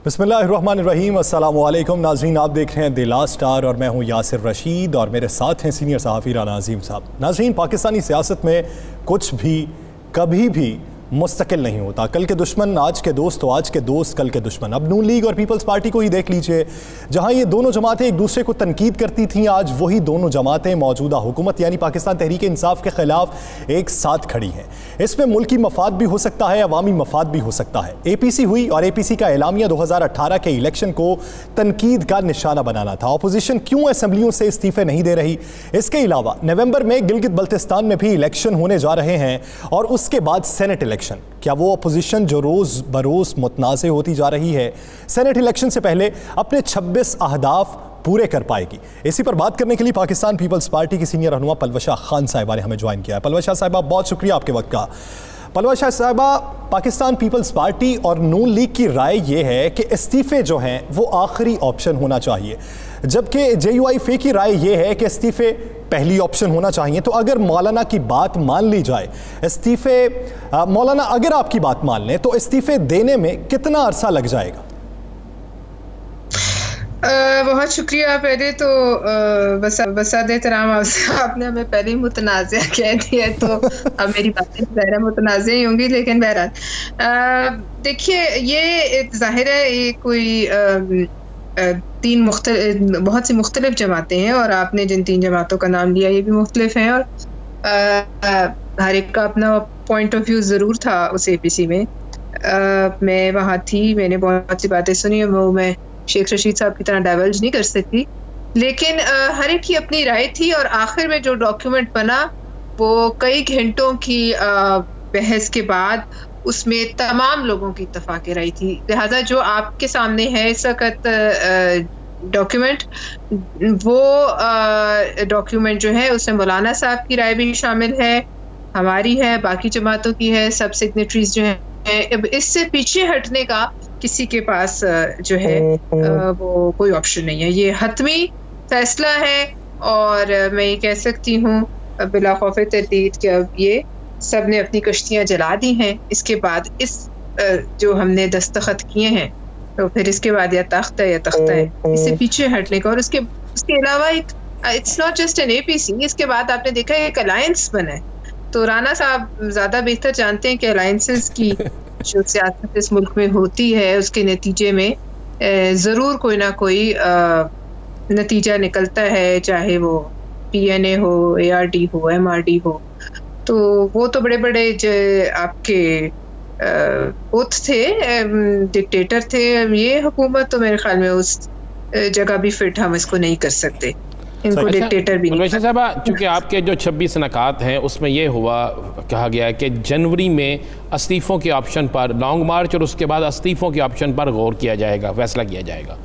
बिस्मिल्लाहिर्रहमानिर्रहीम, अस्सलामु अलैकुम नाज़रीन, आप देख रहे हैं द लास्ट आवर और मैं हूं यासिर रशीद और मेरे साथ हैं सीनियर सहाफ़ी राना अज़ीम साहब। नाज़रीन, पाकिस्तानी सियासत में कुछ भी कभी भी मुस्तकिल नहीं होता। कल के दुश्मन आज के दोस्त, तो आज के दोस्त कल के दुश्मन। अब नून लीग और पीपल्स पार्टी को ही देख लीजिए, जहां ये दोनों जमातें एक दूसरे को तनकीद करती थीं, आज वही दोनों जमातें मौजूदा हुकूमत यानी पाकिस्तान तहरीक इंसाफ के खिलाफ एक साथ खड़ी हैं। इसमें मुल्की मफाद भी हो सकता है, अवामी मफाद भी हो सकता है। APC हुई और APC का एलामिया 2018 के इलेक्शन को तनकीद का निशाना बनाना था। अपोजिशन क्यों असम्बलियों से इस्तीफे नहीं दे रही? इसके अलावा नवंबर में गिलगित बल्तिस्तान में भी इलेक्शन होने जा रहे हैं और उसके बाद सेनेट इलेक्शन। क्या वो अपोजिशन जो रोज बरोज मुतनाज़ होती जा रही है, सेनेट इलेक्शन से पहले अपने 26 अहदाफ पूरे कर पाएगी? इसी पर बात करने के लिए पाकिस्तान पीपल्स पार्टी की सीनियर रहनुमा पलवशा खान साहिबा ने हमें ज्वाइन किया है। पलवशा साहिबा, बहुत शुक्रिया आपके वक्त का। पलवशा साहिबा, पाकिस्तान पीपल्स पार्टी और नून लीग की राय यह है कि इस्तीफे जो हैं वो आखिरी ऑप्शन होना चाहिए, जबकि JUIF की राय यह है कि इस्तीफे पहली ऑप्शन होना चाहिए। तो अगर मौलाना की बात मान ली जाए, इस्तीफे मौलाना अगर आपकी बात मान लें तो इस्तीफे देने में कितना अरसा लग जाएगा? बहुत शुक्रिया। पहले तो बसाद एहतराम आपने हमें पहले ही मुतनाज़ा कह दिया, तो अब मेरी बातें ज़ाहिर मुतनाज़ा ही होंगी। लेकिन बहरहाल देखिए, ये जाहिर है ये कोई बहुत सी मुख्तलिफ जमातें हैं और आपने जिन 3 जमातों का नाम लिया ये भी मुख्तलिफ हैं और हर एक का अपना पॉइंट ऑफ व्यू ज़रूर था उस APC में। मैं वहाँ थी, मैंने बहुत सी बातें सुनी, वो मैं शेख रशीद साहब की तरह डाइवर्ज नहीं कर सकती, लेकिन हर एक की अपनी राय थी और आखिर में जो डॉक्यूमेंट बना वो कई घंटों की बहस के बाद उसमें तमाम लोगों की इत्तफाक़ राय थी। लिहाजा जो आपके सामने है इस वक्त डॉक्यूमेंट, वो डॉक्यूमेंट जो है उसमें मौलाना साहब की राय भी शामिल है, हमारी है, बाकी जमातों की है, सब सिग्नेटरीज जो हैं। अब इससे पीछे हटने का किसी के पास जो है वो कोई ऑप्शन नहीं है। ये हतमी फैसला है और मैं ये कह सकती हूँ बिला खौफ तहदीद कि अब ये सब ने अपनी कश्तियाँ जला दी हैं। इसके बाद इस जो हमने दस्तखत किए हैं तो फिर इसके बाद या तख्त है या तख्ता है, इससे पीछे हटने का। और उसके अलावा एक it's not just an APC, इसके बाद आपने देखा है एक अलायंस बना है। तो राना साहब ज़्यादा बेहतर जानते हैं कि अलायंसेस की जो सियासत इस मुल्क में होती है उसके नतीजे में ज़रूर कोई ना कोई नतीजा निकलता है, चाहे वो PNA हो, ARD हो, MRD हो। तो वो तो बड़े बड़े आपके बुत थे, डिक्टेटर थे। ये हुकूमत तो मेरे ख्याल में उस जगह भी फिट हम इसको नहीं कर सकते, इनको डिक्टेटर भी नहीं। साहबा, चूँकि आपके जो 26 नकात हैं उसमें ये हुआ कहा गया कि जनवरी में इस्तीफ़ों के ऑप्शन पर लॉन्ग मार्च और उसके बाद इस्तीफ़ों के ऑप्शन पर गौर किया जाएगा, फैसला किया जाएगा।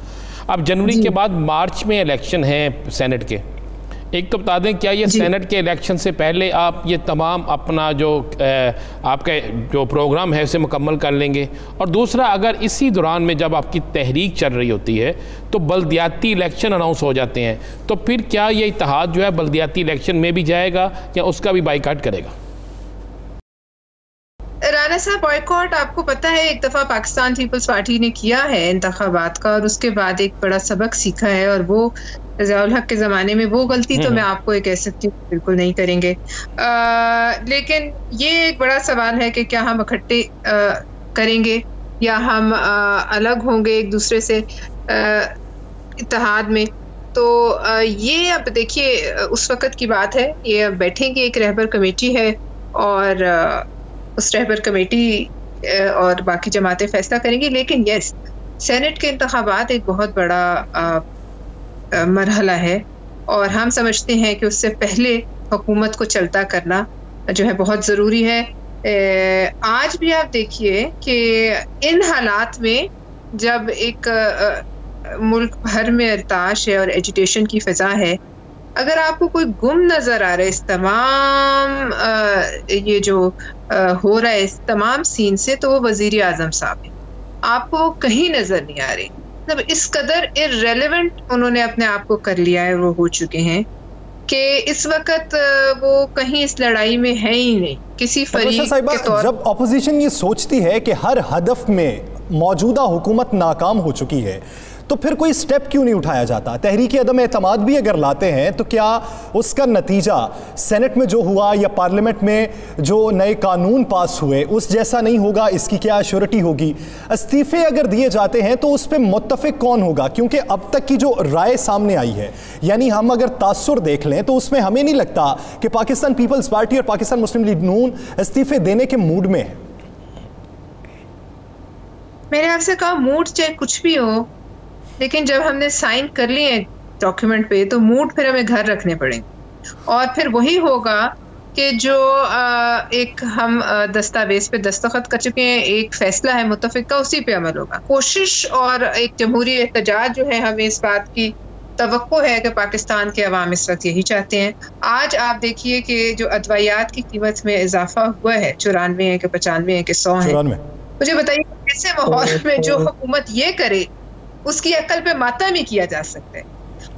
अब जनवरी के बाद मार्च में इलेक्शन है सेनेट के। एक तो बता दें, क्या ये सेनेट के इलेक्शन से पहले आप ये तमाम अपना जो आपका जो प्रोग्राम है उसे मुकम्मल कर लेंगे? और दूसरा, अगर इसी दौरान में जब आपकी तहरीक चल रही होती है तो बल्दियाती इलेक्शन अनाउंस हो जाते हैं, तो फिर क्या ये इत्तेहाद जो है बल्दियाती इलेक्शन में भी जाएगा या उसका भी बाइकाट करेगा? राना साहब, बॉयकॉट आपको पता है एक दफ़ा पाकिस्तान पीपल्स पार्टी ने किया है इंतखाबात का और उसके बाद एक बड़ा सबक सीखा है और वो ज़ियाउल हक के ज़माने में वो गलती तो मैं आपको ये कह सकती हूँ बिल्कुल नहीं करेंगे। लेकिन ये एक बड़ा सवाल है कि क्या हम इकट्ठे करेंगे या हम अलग होंगे एक दूसरे से इत्तेहाद में। तो ये अब देखिए उस वक़्त की बात है, ये अब बैठेंगे, एक रहबर कमेटी है और उस रहबर कमेटी और बाकी जमातें फैसला करेंगी। लेकिन यस, सेनेट के इंतखाबात एक बहुत बड़ा मरहला है और हम समझते हैं कि उससे पहले हुकूमत को चलता करना जो है बहुत ज़रूरी है। आज भी आप देखिए कि इन हालात में जब एक मुल्क भर में अरताश है और एजिटेशन की फ़िज़ा है, अगर आपको कोई गुम नज़र आ रहा है इस तमाम ये जो हो रहा है इस तमाम सीन से, तो वो वज़ीर आज़म साहब है। आपको वो कहीं नज़र नहीं आ रही। मतलब इस कदर इर्रेलेवेंट उन्होंने अपने आप को कर लिया है, वो हो चुके हैं कि इस वक्त वो कहीं इस लड़ाई में है ही नहीं किसी फरीक के तौर। जब अपोजिशन ये सोचती है कि हर हदफ में मौजूदा हुकूमत नाकाम हो चुकी है, तो फिर कोई स्टेप क्यों नहीं उठाया जाता? तहरीक अदम एतमाद भी अगर लाते हैं तो क्या उसका नतीजा सेनेट में जो हुआ या पार्लियामेंट में जो नए कानून पास हुए उस जैसा नहीं होगा? इसकी क्या एश्योरिटी होगी? इस्तीफे अगर दिए जाते हैं तो उस पर मुत्तफिक कौन होगा? क्योंकि अब तक की जो राय सामने आई है, यानी हम अगर तासुर देख लें तो उसमें हमें नहीं लगता कि पाकिस्तान पीपल्स पार्टी और पाकिस्तान मुस्लिम लीग नून इस्तीफे देने के मूड में है। मैंने आपसे कहा मूड चाहे कुछ भी हो, लेकिन जब हमने साइन कर लिए डॉक्यूमेंट पे तो मूड फिर हमें घर रखने पड़ेंगे, और फिर वही होगा कि जो एक हम दस्तावेज पे दस्तखत कर चुके हैं, एक फैसला है मुत्तफिक का, उसी पे अमल होगा। कोशिश और एक जमहूरी एहतजाज जो है, हमें इस बात की तवक्को है कि पाकिस्तान के अवाम इस वक्त यही चाहते हैं। आज आप देखिए कि जो अदवायात की कीमत में इजाफा हुआ है, 94 है कि 95 है कि 100 है। मुझे बताइए ऐसे माहौल में जो हुकूमत ये करे उसकी अकल पे मातम ही किया जा सकता है।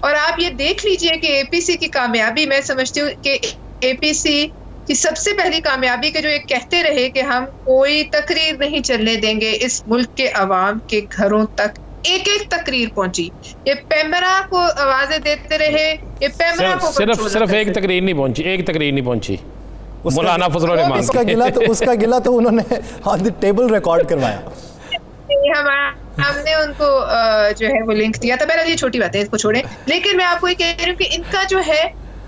और आप ये देख लीजिए कि एपीसी की कामयाबी, मैं समझती हूँ कि एपीसी की सबसे पहली कामयाबी के जो एक कहते रहे कि हम कोई तकरीर नहीं चलने देंगे, इस मुल्क के अवाम के घरों तक एक एक तकरीर पहुंची। ये पैमरा को आवाजें देते रहे, ये पैमरा को सिर्फ एक तकरीर नहीं पहुंची, एक तकरीर नहीं पहुंची। मौलाना फजलुर रहमान उसका गिला तो उन्होंने ऑन द टेबल रिकॉर्ड करवाया। हमने उनको जो है वो लिंक दिया था। मेरा ये छोटी बात है, इसको छोड़ें। लेकिन मैं आपको ये कह रही हूँ कि इनका जो है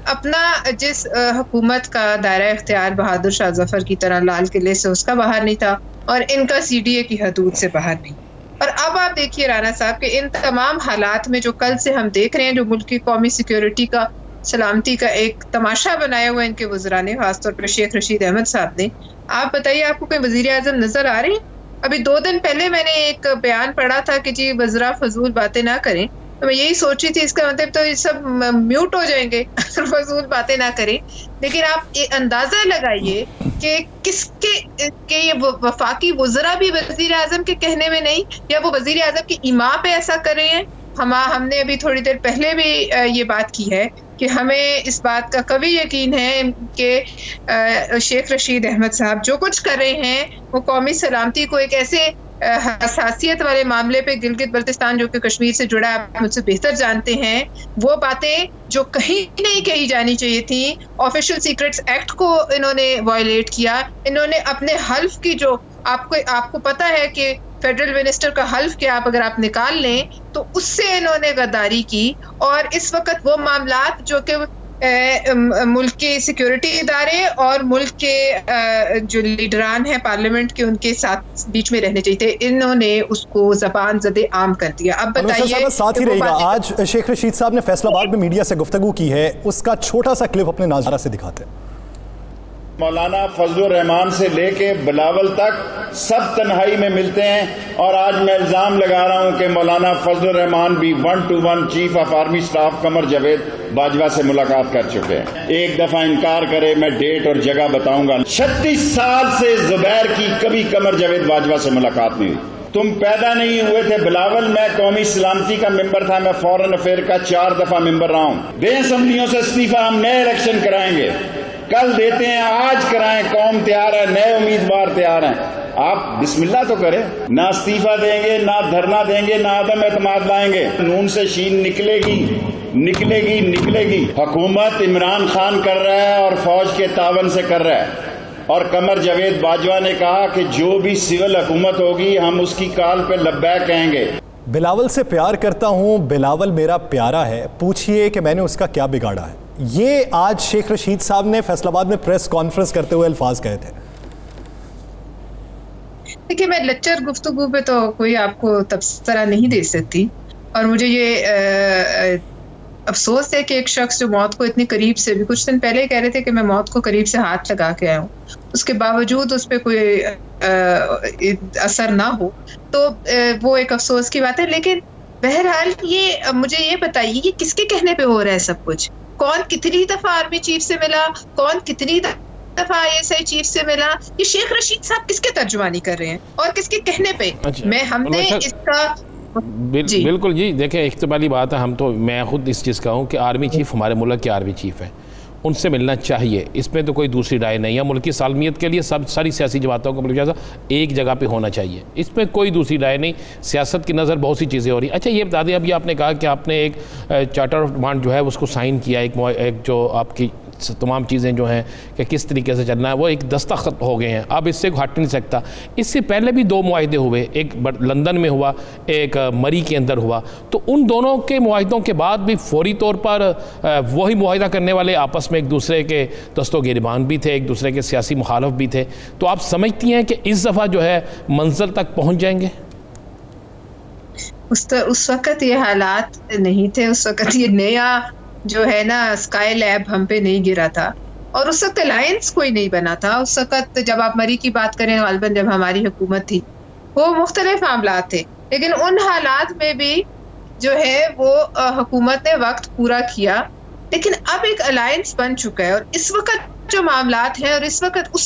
अपना जिस हुकूमत का दायरा इख्तियार बहादुर शाह जफर की तरह लाल किले से उसका बाहर नहीं था, और इनका सीडीए की हदूद से बाहर नहीं। और अब आप देखिए राना साहब कि इन तमाम हालात में जो कल से हम देख रहे हैं, जो मुल्क की कौमी सिक्योरिटी का, सलामती का एक तमाशा बनाया हुआ इनके वज़रा ने, खासतौर पर शेख रशीद अहमद साहब ने। आप बताइए, आपको कोई वज़ीर आज़म नजर आ रहे हैं? अभी 2 दिन पहले मैंने एक बयान पढ़ा था कि जी वज़रा फजूल बातें ना करें, तो मैं यही सोची थी इसका मतलब तो ये सब म्यूट हो जाएंगे फजूल बातें ना करें। लेकिन आप अंदाजा लगाइए कि किसके के ये वफाकी वज़रा भी वज़ीर आज़म के कहने में नहीं, या वो वज़ीर आज़म की इमा पे ऐसा कर रहे हैं। हमने अभी थोड़ी देर पहले भी ये बात की है कि हमें इस बात का कभी यकीन है कि शेख रशीद अहमद साहब जो कुछ कर रहे हैं वो कौमी सलामती को एक ऐसे हसासियत वाले मामले पे, गिलगित बल्तिस्तान जो कि कश्मीर से जुड़ा, आप मुझसे बेहतर जानते हैं, वो बातें जो कहीं नहीं कही जानी चाहिए थी। ऑफिशियल सीक्रेट्स एक्ट को इन्होंने वायलेट किया। इन्होंने अपने हल्फ की, जो आपको पता है कि फेडरल मिनिस्टर का हल्फ के अगर आप निकाल लें तो उससे इन्होंने गद्दारी की। और इस वक्त वो मामलात जो कि मुल्क के सिक्योरिटी इदारे और मुल्क के जो लीडरान हैं पार्लियामेंट के, उनके साथ बीच में रहने चाहिए थे, इन्होंने उसको ज़बान ज़दे आम कर दिया। अब बताइए, साथ ही रहेगा। आज शेख रशीद साहब ने फैसलाबाद में मीडिया से गुफ्तगू की है, उसका छोटा सा क्लिप अपने नाज़रा से दिखाते हैं। मौलाना फजलुर रहमान से लेके बिलावल तक सब तन्हाई में मिलते हैं, और आज मैं इल्जाम लगा रहा हूं कि मौलाना फजलुर रहमान भी 1-to-1 chief of army staff Qamar Javed Bajwa से मुलाकात कर चुके हैं। एक दफा इनकार करे, मैं डेट और जगह बताऊंगा। 36 साल से जुबैर की कभी कमर जावेद बाजवा से मुलाकात नहीं हुई। तुम पैदा नहीं हुए थे बिलावल, मैं कौमी सलामती का मेंबर था, मैं फॉरेन अफेयर का 4 दफा मेंबर रहा हूं। दें असम्बलियों से इस्तीफा, हम नए इलेक्शन कराएंगे, कल देते हैं, आज कराएं, कौम तैयार है, नए उम्मीदवार तैयार हैं। आप बिस्मिल्लाह तो करें। ना इस्तीफा देंगे, ना धरना देंगे, ना आदम एतमाद लाएंगे। नून से शीन निकलेगी, निकलेगी, निकलेगी। हुकूमत इमरान खान कर रहा है और फौज के तावन से कर रहा है। और कमर जावेद बाजवा ने कहा कि जो भी सिविल हुकूमत होगी हम उसकी काल पे लब्बैक कहेंगे। बिलावल से प्यार करता हूं, बिलावल मेरा प्यारा है, पूछिए कि मैंने उसका क्या बिगाड़ा है। ये आज शेख रशीद साहब ने फैसलाबाद में प्रेस कॉन्फ्रेंस करते हुए अल्फाज कहे थे। देखिए, मैं लेक्चर गुफ्तगू पे तो कोई आपको तबसरा नहीं दे सकती, और मुझे ये अफसोस है कि एक शख्स जो मौत को इतनी करीब से, भी कुछ दिन पहले कह रहे थे कि मैं मौत को करीब से हाथ लगा के आया हूँ, उसके बावजूद उस पर कोई असर ना हो, तो वो एक अफसोस की बात है। लेकिन बहरहाल ये मुझे ये बताइए, ये किसके कहने पे हो रहा है सब कुछ? कौन कितनी दफा आर्मी चीफ से मिला, कौन कितनी दफा ISI चीफ से मिला? ये शेख रशीद साहब किसके तर्जुमानी कर रहे हैं और किसके कहने पे? हमने इसका बिल्कुल जी, देखें, एक तो वाली बात है, मैं खुद इस चीज़ का हूँ कि आर्मी चीफ हमारे मुल्क के आर्मी चीफ हैं, उनसे मिलना चाहिए, इसमें तो कोई दूसरी राय नहीं है। मुल्क की सालमियत के लिए सब सारी सियासी जमातों का मुल्क एक जगह पे होना चाहिए, इसमें कोई दूसरी राय नहीं। सियासत की नज़र बहुत सी चीज़ें हो रही। अच्छा ये बता दें, अभी आपने कहा कि आपने एक चार्टर ऑफ डिमांड जो है उसको साइन किया, एक जो आपकी तमाम चीज़ें जो हैं कि किस तरीके से चलना है वो एक दस्तखत हो गए हैं, अब इससे हट नहीं सकता। इससे पहले भी 2 मुआहदे हुए, एक लंदन में हुआ, एक मरी के अंदर हुआ, तो उन दोनों के मुआहदों के बाद भी फौरी तौर पर वही मुआहदा करने वाले आपस में एक दूसरे के दस्तों गिरबान भी थे, एक दूसरे के सियासी मुखालफ भी थे। तो आप समझती हैं कि इस दफ़ा जो है मंजिल तक पहुँच जाएंगे? उस वक़्त ये हालात नहीं थे, उस वक़्त ये नया जो है ना स्काई लैब हम पे नहीं गिरा था, और उस वक्त अलायंस कोई नहीं बना था। उस वक्त जब आप मरी की बात करें, गालिबन जब हमारी हुकूमत थी, वो मुख्तलिफ मामला थे, लेकिन उन हालात में भी जो है वो हुकूमत ने वक्त पूरा किया। लेकिन अब एक अलायंस बन चुका है, और इस वक्त जो मामलात हैं, और उस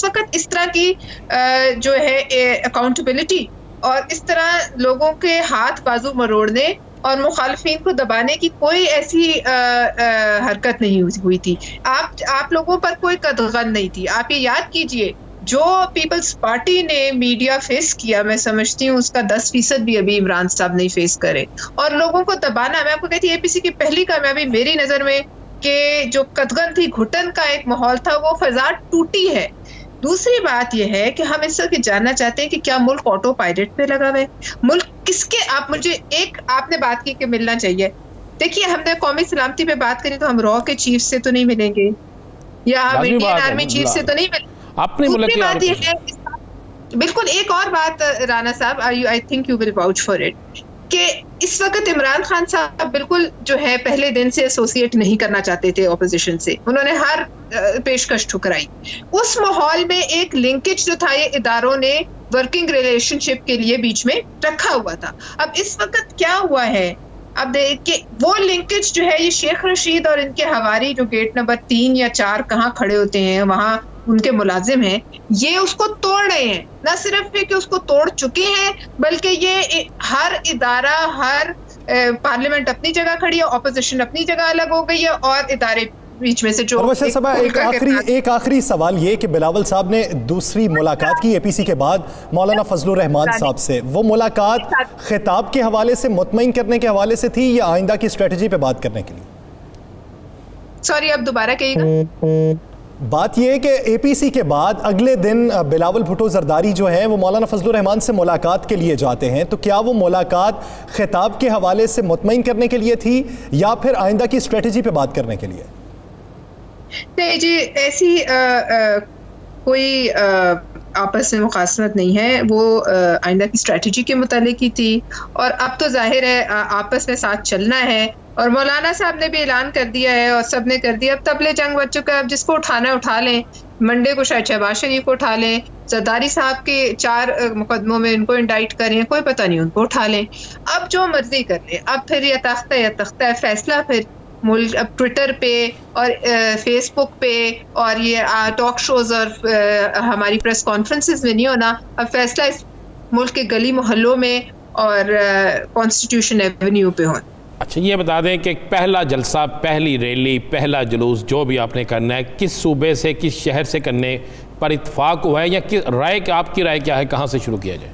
वक्त इस तरह की जो है अकाउंटेबिलिटी और इस तरह लोगों के हाथ बाजू मरोड़ने और मुखालफिन को दबाने की कोई ऐसी हरकत नहीं हुई थी। आप लोगों पर कोई कदगन नहीं थी। आप ये याद कीजिए, जो पीपल्स पार्टी ने मीडिया फेस किया, मैं समझती हूँ उसका 10% भी अभी इमरान साहब नहीं फेस करे। और लोगों को दबाना, मैं आपको कहती हूँ एपीसी की पहली कामयाबी मेरी नज़र में कि जो कदगन थी, घुटन का एक माहौल था, वो फजा टूटी है। दूसरी बात यह है कि हम इस वक्त जानना चाहते हैं कि क्या मुल्क ऑटो पायलट पे लगा हुआ है? मुल्क किसके, आप मुझे एक आपने बात की कि मिलना चाहिए। देखिए, हमने कौमी सलामती पे बात करी तो हम रॉ के चीफ से तो नहीं मिलेंगे, या हम इंडियन आर्मी चीफ से तो नहीं मिलेंगे। दूसरी बात यह है, बिल्कुल एक और बात राना साहब, I think you will vouch for it, कि इस वक्त इमरान खान साहब बिल्कुल जो है पहले दिन से एसोसिएट नहीं करना चाहते थे ऑपोजिशन से, उन्होंने हर पेशकश ठुकराई। उस माहौल में एक लिंकेज जो था, ये इदारों ने वर्किंग रिलेशनशिप के लिए बीच में रखा हुआ था। अब इस वक्त क्या हुआ है, अब देखिए वो लिंकेज जो है, ये शेख रशीद और इनके हवारी जो गेट नंबर 3 या 4 कहाँ खड़े होते हैं, वहां उनके मुलाजिम हैं, ये उसको तोड़ रहे हैं। न सिर्फ कि उसको तोड़ चुके हैं, बल्कि ये हर इदारा, हर पार्लियामेंट अपनी जगह खड़ी है, ऑपोजिशन अपनी जगह अलग हो गई है, और इदारे बीच में से जो एक आखिरी सवाल ये कि बिलावल साहब ने दूसरी मुलाकात की एपीसी के बाद मौलाना फजलुर रहमान साहब से, वो मुलाकात खिताब के हवाले से, मुतमईन करने के हवाले से थी या आइंदा की स्ट्रेटजी पे बात करने के लिए? सॉरी, अब दोबारा कहिएगा। बात यह है कि एपीसी के बाद अगले दिन बिलावल भुट्टो जरदारी जो है वो मौलाना फजलुर रहमान से मुलाकात के लिए जाते हैं, तो क्या वो मुलाकात खिताब के हवाले से मुतमईन करने के लिए थी या फिर आइंदा की स्ट्रेटजी पे बात करने के लिए? नहीं जी, ऐसी कोई आपस में मुखासमत नहीं है, वो आइंदा की स्ट्रेटजी के मुतालिक ही थी। और अब तो जाहिर है आपस में साथ चलना है, और मौलाना साहब ने भी ऐलान कर दिया है और सब ने कर दिया, अब तबले जंग बच चुका है, अब जिसको उठाना है उठा लें। मंडे को शायद शहबाज शरीफ को उठा लें, जरदारी साहब के 4 मुकदमों में इनको इंडाइट करें, कोई पता नहीं, उनको उठा लें, अब जो मर्जी कर लें। अब फिर या तख्ता है फैसला, फिर मुल्क अब ट्विटर पे और फेसबुक पे और ये टॉक शोज और हमारी प्रेस कॉन्फ्रेंसेस में नहीं होना, अब फैसला इस मुल्क के गली मोहल्लों में और कॉन्स्टिट्यूशन एवेन्यू पे होना। अच्छा ये बता दें कि पहला जलसा, पहली रैली, पहला जुलूस जो भी आपने करना है, किस सूबे से, किस शहर से करने पर इत्तेफाक हुआ है, या किस राय, आपकी राय क्या है, कहाँ से शुरू किया जाए?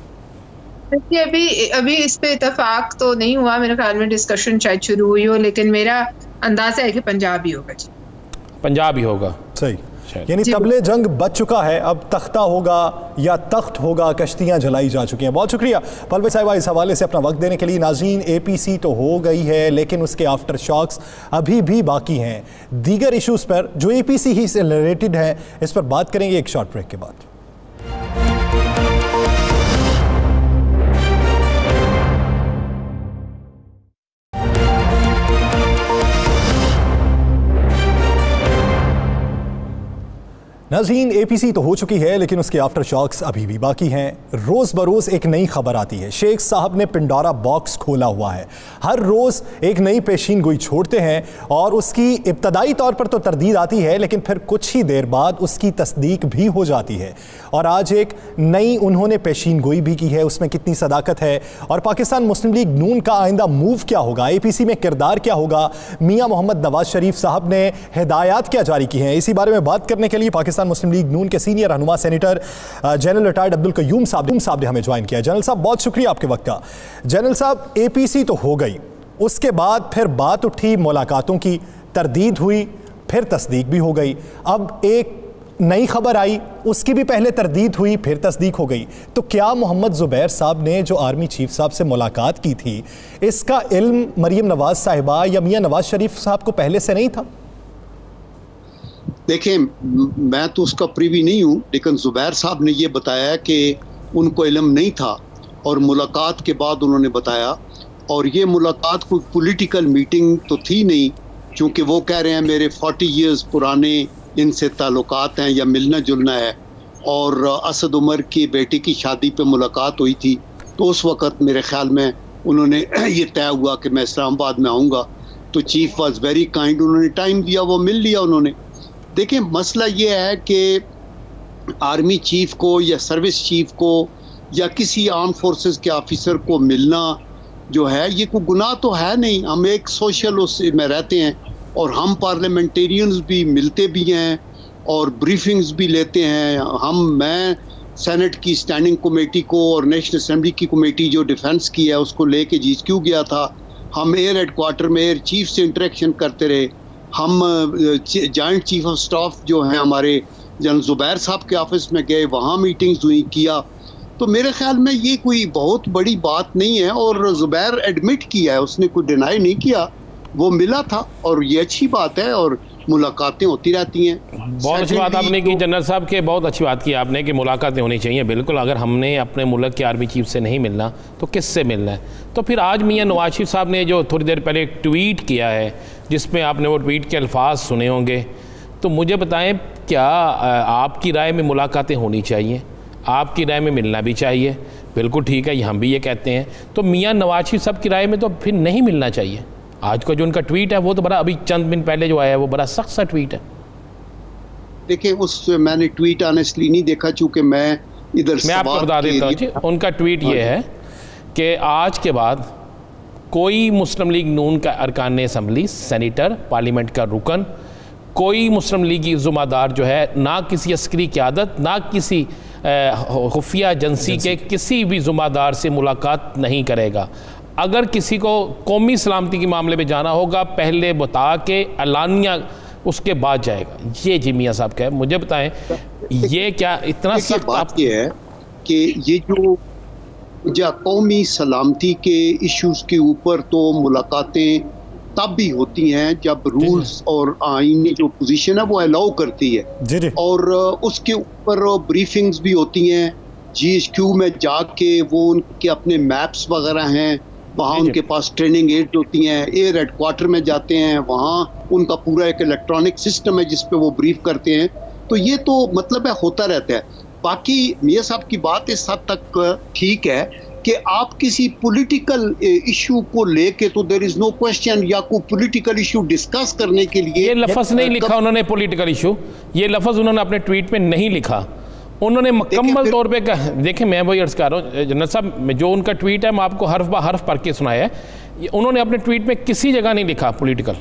देखिए अभी इस पे इत्तेफाक तो नहीं हुआ, मेरे ख्याल में डिस्कशन शायद शुरू हुई हो, लेकिन मेरा अंदाजा है कि पंजाब ही होगा जी। पंजाब ही होगा, सही। यानी तबले जंग बच चुका है, अब तख्ता होगा या तख्त होगा, कश्तियां जलाई जा चुकी हैं। बहुत शुक्रिया पलवे साहिबा इस हवाले से अपना वक्त देने के लिए। नाज़रीन, एपीसी तो हो गई है, लेकिन उसके आफ्टर शॉक्स अभी भी बाकी हैं। दीगर इशूज़ पर जो एपीसी ही से रिलेटेड है, इस पर बात करेंगे एक शॉर्ट ब्रेक के बाद। नाज़रीन, एपीसी तो हो चुकी है लेकिन उसके आफ्टर शॉक्स अभी भी बाकी हैं। रोज़ बरोज़ एक नई खबर आती है। शेख साहब ने पिंडोरा बॉक्स खोला हुआ है। हर रोज़ एक नई पेशीन गोई छोड़ते हैं और उसकी इब्तदाई तौर पर तो तरदीद आती है लेकिन फिर कुछ ही देर बाद उसकी तस्दीक भी हो जाती है। और आज एक नई उन्होंने पेशीन गोई भी की है। उसमें कितनी सदाकत है और पाकिस्तान मुस्लिम लीग नून का आइंदा मूव क्या होगा, एपीसी में किरदार क्या होगा, मियाँ मोहम्मद नवाज शरीफ साहब ने हिदायत क्या जारी की हैं, इसी बारे में बात करने के लिए पाकिस्तान मुस्लिम लीग नून के सीनियर रहनुमा senator general retired Abdul Qayyum साहब ने हमें ज्वाइन किया। जनरल साहब, बहुत शुक्रिया आपके वक्त का। जनरल साहब, एपीसी तो हो गई, उसके बाद फिर बात उठी मुलाकातों की, तरदीद हुई, फिर तस्दीक भी हो गई। अब एक नई खबर आई, उसकी भी पहले तरदीद हुई, फिर तस्दीक हो गई। तो क्या मोहम्मद ज़ुबैर साहब ने जो आर्मी चीफ साहब से मुलाकात की थी, इसका इल्म मरियम नवाज साहिबा या मियाँ नवाज शरीफ साहब को पहले से नहीं था? देखें, मैं तो उसका प्रीवी नहीं हूँ, लेकिन ज़ुबैर साहब ने ये बताया कि उनको इल्म नहीं था और मुलाकात के बाद उन्होंने बताया। और ये मुलाकात कोई पॉलिटिकल मीटिंग तो थी नहीं, क्योंकि वो कह रहे हैं मेरे 40 इयर्स पुराने इनसे ताल्लुकात हैं या मिलना जुलना है। और असद उमर की बेटी की शादी पे मुलाकात हुई थी, तो उस वक़्त मेरे ख़्याल में उन्होंने ये तय हुआ कि मैं इस्लामाबाद में आऊँगा। तो चीफ वाज वेरी काइंड, उन्होंने टाइम दिया, वो मिल लिया उन्होंने। देखिए, मसला ये है कि आर्मी चीफ को या सर्विस चीफ को या किसी आर्म फोर्सेस के ऑफिसर को मिलना जो है, ये कोई गुनाह तो है नहीं। हम एक सोशल उसमें रहते हैं और हम पार्लियामेंटेरियंस भी मिलते भी हैं और ब्रीफिंग्स भी लेते हैं। मैं सेनेट की स्टैंडिंग कमेटी को और नेशनल असेंबली की कमेटी जो डिफेंस की है उसको लेके GHQ गया था। हम एयर हेडक्वार्टर में एयर चीफ से इंटरेक्शन करते रहे। हम जॉइंट चीफ ऑफ स्टाफ जो हैं हमारे जनरल ज़ुबैर साहब के ऑफिस में गए, वहाँ मीटिंग्स हुई, किया। तो मेरे ख्याल में ये कोई बहुत बड़ी बात नहीं है और ज़ुबैर एडमिट किया है, उसने कोई डिनाई नहीं किया, वो मिला था और ये अच्छी बात है और मुलाकातें होती रहती हैं। बहुत अच्छी बात आपने की जनरल साहब के, बहुत अच्छी बात की आपने कि मुलाकातें होनी चाहिए। बिल्कुल, अगर हमने अपने मुल्क के आर्मी चीफ से नहीं मिलना तो किससे मिलना है? तो फिर आज मियाँ नवाज शरीफ साहब ने जो थोड़ी देर पहले एक ट्वीट किया है जिसमें आपने वो ट्वीट के अल्फाज सुने होंगे, तो मुझे बताएं, क्या आपकी राय में मुलाकातें होनी चाहिए? आपकी राय में मिलना भी चाहिए, बिल्कुल ठीक है, हम भी ये कहते हैं। तो मियाँ नवाज शरीफ साहब की राय में तो फिर नहीं मिलना चाहिए। आज का जो उनका ट्वीट है वो तो बड़ा, अभी चंद दिन पहले जो आया है वो बड़ा सख्त सा ट्वीट है। देखिए, मैंने ट्वीट ऑनेस्टली नहीं देखा, चूंकि मैं आपको बता देता हूँ। उनका ट्वीट ये है कि आज के बाद कोई मुस्लिम लीग नून का अरकान असम्बली, सेनेटर, पार्लियामेंट का रुकन, कोई मुस्लिम लीगी ज़िम्मेदार जो है, ना किसी अस्करी क़यादत, ना किसी खुफिया एजेंसी के किसी भी ज़िम्मेदार से मुलाकात नहीं करेगा। अगर किसी को कौमी सलामती के मामले में जाना होगा, पहले बता के एलानिया उसके बाद जाएगा। ये जी मियाँ साहब का है। मुझे बताएं, ये क्या इतना सख्त? बात ये है कि ये जो कौमी सलामती के इश्यूज के ऊपर तो मुलाकातें तब भी होती हैं जब रूल्स और आईनी जो पोजीशन है वो अलाउ करती है, और उसके ऊपर ब्रीफिंग्स भी होती हैं। GHQ में जाके वो उनके अपने मैप्स वगैरह हैं, वहाँ उनके पास ट्रेनिंग एड होती हैं। एयर हेडक्वार्टर में जाते हैं, वहाँ उनका पूरा एक इलेक्ट्रॉनिक सिस्टम है जिस पे वो ब्रीफ करते हैं। तो ये तो मतलब है होता रहता है। बाकी मियाँ साहब की बात इस हद तक ठीक है कि आप किसी पॉलिटिकल इशू को लेके, तो देयर इज नो क्वेश्चन, या कोई पॉलिटिकल इशू डिस्कस करने के लिए ये लफ्ज़ नहीं लिखा उन्होंने पॉलिटिकल इशू, ये लफ्ज़ उन्होंने अपने ट्वीट में नहीं लिखा। उन्होंने मुकम्मल तौर पे कहा, देखिए मैं वही अर्ज कर रहा हूँ जनरल साहब, जो उनका ट्वीट है मैं आपको हर्फ ब हर्फ पढ़ के सुनाया है। उन्होंने अपने ट्वीट में किसी जगह नहीं लिखा पॉलिटिकल।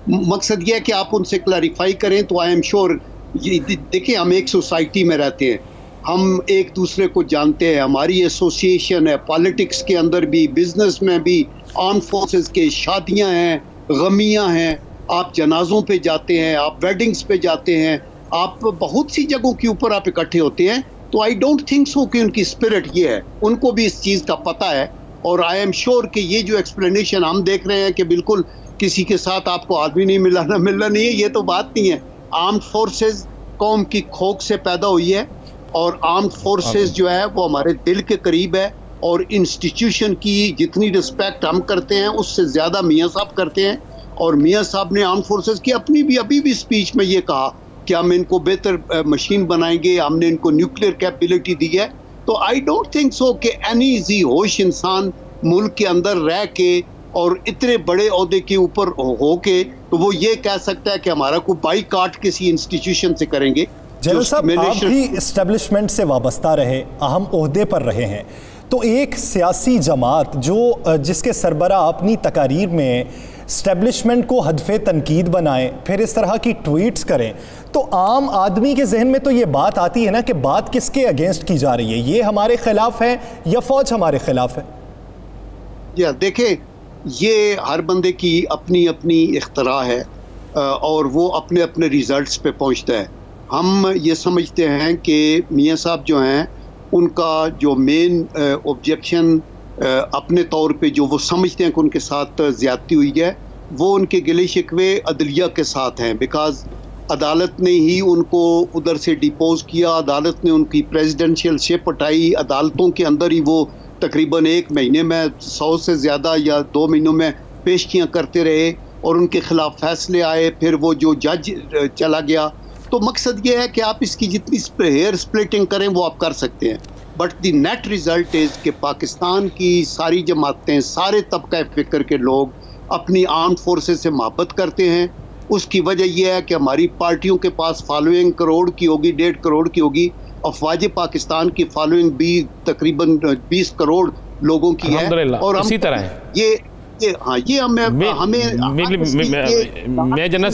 मकसद यह है कि आप उनसे क्लैरिफाई करें, तो आई एम श्योर। देखिए, हम एक सोसाइटी में रहते हैं, हम एक दूसरे को जानते हैं, हमारी एसोसिएशन है, पॉलिटिक्स के अंदर भी, बिजनेस में भी, आर्म फोर्सेस के शादियां हैं, गमियां हैं, आप जनाजों पे जाते हैं, आप वेडिंग्स पे जाते हैं, आप बहुत सी जगहों के ऊपर आप इकट्ठे होते हैं। तो आई डोंट थिंक सो कि उनकी स्पिरिट ये है, उनको भी इस चीज़ का पता है। और आई एम श्योर कि ये जो एक्सप्लेनेशन हम देख रहे हैं कि बिल्कुल किसी के साथ आपको आदमी नहीं मिलना नहीं है, ये तो बात नहीं है। आर्म्ड फोर्सेस कौम की खोक से पैदा हुई है और आर्म्ड फोर्सेस जो है वो हमारे दिल के करीब है, और इंस्टीट्यूशन की जितनी रिस्पेक्ट हम करते हैं उससे ज़्यादा मियाँ साहब करते हैं। और मियाँ साहब ने आर्म फोर्सेस की अपनी भी अभी भी स्पीच में ये कहा कि हम इनको बेहतर मशीन बनाएंगे, हमने इनको न्यूक्लियर कैपेबिलिटी दी है। तो आई डोंट थिंक सो कि एनी जी होश इंसान मुल्क के अंदर रह के और इतने बड़े ओहदे के ऊपर हो के तो वो ये कह सकता है कि हमारा कोई बाईकाट किसी इंस्टीट्यूशन से करेंगे। जनरल साहब, आप भी एस्टेब्लिशमेंट से वाबस्ता रहे, अहम ओहदे पर रहे हैं, तो एक सियासी जमात जो जिसके सरबराह अपनी तकारीर में एस्टेब्लिशमेंट को हदफ़े तनकीद बनाएं, फिर इस तरह की ट्वीट्स करें, तो आम आदमी के जहन में तो ये बात आती है ना कि बात किसके अगेंस्ट की जा रही है, ये हमारे खिलाफ है या फौज हमारे खिलाफ है? या देखें, ये हर बंदे की अपनी अपनी इख्तरा है और वो अपने अपने रिजल्ट्स पे पहुंचता है। हम ये समझते हैं कि मियाँ साहब जो हैं उनका जो मेन ऑब्जेक्शन अपने तौर पे जो वो समझते हैं कि उनके साथ ज़्यादती हुई है, वो उनके गिले शिकवे अदलिया के साथ हैं। बिकॉज अदालत ने ही उनको उधर से डिपोज किया, अदालत ने उनकी प्रेसिडेंशियल शिप हटाई, अदालतों के अंदर ही वो तकरीबन 1 महीने में 100 से ज़्यादा या 2 महीनों में पेशियाँ करते रहे और उनके ख़िलाफ़ फैसले आए। फिर वो जो जज चला गया। तो मकसद ये है कि आप इसकी जितनी हेयर स्प्लिटिंग करें वो आप कर सकते हैं, but the net result is कि पाकिस्तान की सारी जमातें, सारे तबका फ़िक्र के लोग अपनी आर्म्ड फोर्सेस से मोहब्बत करते हैं। उसकी वजह यह है कि हमारी पार्टियों के पास फॉलोइंग करोड़ की होगी, 1.5 करोड़ की होगी। अफवाज पाकिस्तान की फॉलोइंग भी तकरीबन 20 करोड़ लोगों की है। और इसी तरह है ये मैं जनरल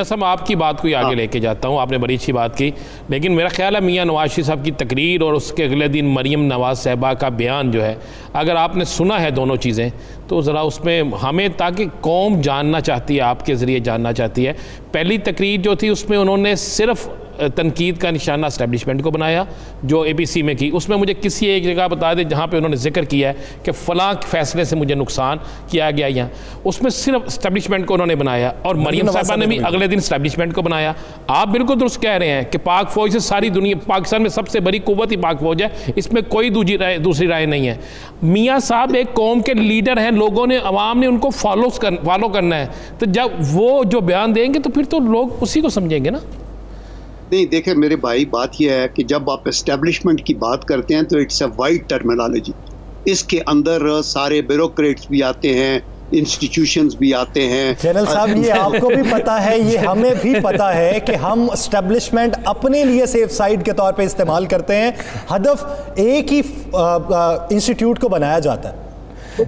साहब आपकी बात को आगे लेके जाता हूँ। आपने बड़ी अच्छी बात की, लेकिन मेरा ख्याल है मियाँ नवाज शरीफ साहब की तकरीर और उसके अगले दिन मरियम नवाज साहबा का बयान जो है, अगर आपने सुना है दोनों चीज़ें, तो ज़रा उसमें हमें, ताकि कौम जानना चाहती है, आपके ज़रिए जानना चाहती है। पहली तकरीर जो थी उसमें उन्होंने सिर्फ तनकीद का निशाना एस्टेब्लिशमेंट को बनाया जो ABC में की। उसमें मुझे किसी एक जगह बता दें जहाँ पे उन्होंने जिक्र किया है कि फ़लाँ फैसले से मुझे नुकसान किया गया यहाँ, उसमें सिर्फ एस्टेब्लिशमेंट को उन्होंने बनाया। और मरियम साहबा ने भी अगले दिन एस्टेब्लिशमेंट को बनाया। आप बिल्कुल दुरुस्त कह रहे हैं कि पाक फ़ौज से सारी दुनिया, पाकिस्तान में सबसे बड़ी कुव्वत ही पाक फ़ौज है, इसमें कोई दूसरी राय नहीं है। मियाँ साहब एक कौम के लीडर हैं, लोगों ने, अवाम ने उनको फॉलो करना है, तो जब वो जो बयान देंगे तो फिर तो लोग उसी को समझेंगे ना। नहीं, देखें मेरे भाई, बात यह है कि जब आप एस्टेब्लिशमेंट की बात करते हैं तो इट्स अ वाइड टर्मिनोलॉजी। इसके अंदर सारे ब्यूरोक्रेट्स भी आते हैं, इंस्टीट्यूशंस भी आते हैं। जनरल साहब, ये आपको भी पता है, ये हमें भी पता है कि हम एस्टेब्लिशमेंट अपने लिए सेफ साइड के तौर पे इस्तेमाल करते हैं। हदफ एक ही इंस्टीट्यूट को बनाया जाता है।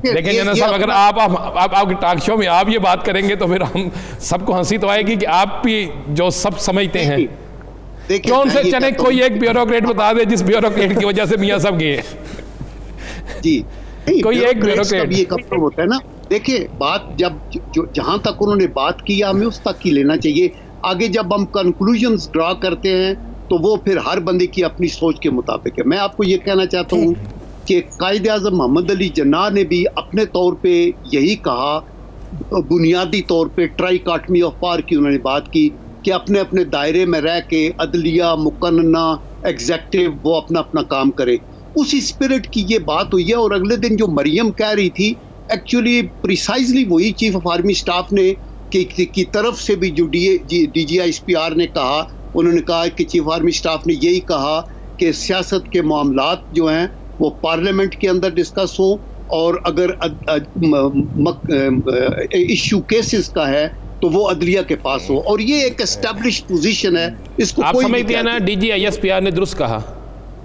लेकिन जनरल साहब, अगर आप टॉक शो में आप ये बात करेंगे तो फिर हम सबको हंसी तो आएगी कि आप भी जो सब समझते हैं। कौन से चले, कोई एक ब्यूरोक्रेट बता दे जिस ब्यूरोक्रेट की वजह से मियाँ साहब गए जी। कोई एक ब्यूरोक्रेट ये कब होता है ना। देखिए, बात जब जहां तक उन्होंने बात की, हमें उस तक ही लेना चाहिए। आगे जब हम कंक्लूजन्स ड्रा करते हैं तो वो फिर हर बंदे की अपनी सोच के मुताबिक है। मैं आपको ये कहना चाहता हूँ कि कायद-ए-आज़म मोहम्मद अली जिन्नाह ने भी अपने तौर पे यही कहा, बुनियादी तौर पे ट्राइकॉटमी ऑफ पावर की उन्होंने बात की कि अपने अपने दायरे में रह के अदलिया, मुकन्ना, एग्जेक्टिव वो अपना अपना काम करे। उसी स्पिरिट की ये बात हुई है। और अगले दिन जो मरियम कह रही थी, एक्चुअली प्रिसाइजली वही चीफ ऑफ आर्मी स्टाफ ने की तरफ से भी जो DGISPR ने कहा, उन्होंने कहा कि चीफ आर्मी स्टाफ ने यही कहा कि सियासत के मामलात जो हैं वो पार्लियामेंट के अंदर डिस्कस हो, और अगर इशू केसेस का है तो वो अदलिया के पास हो। और ये एक एस्टैब्लिश्ड पोजीशन है, इसको आप समझते हैं ना। DGISPR ने दुरुस्त कहा,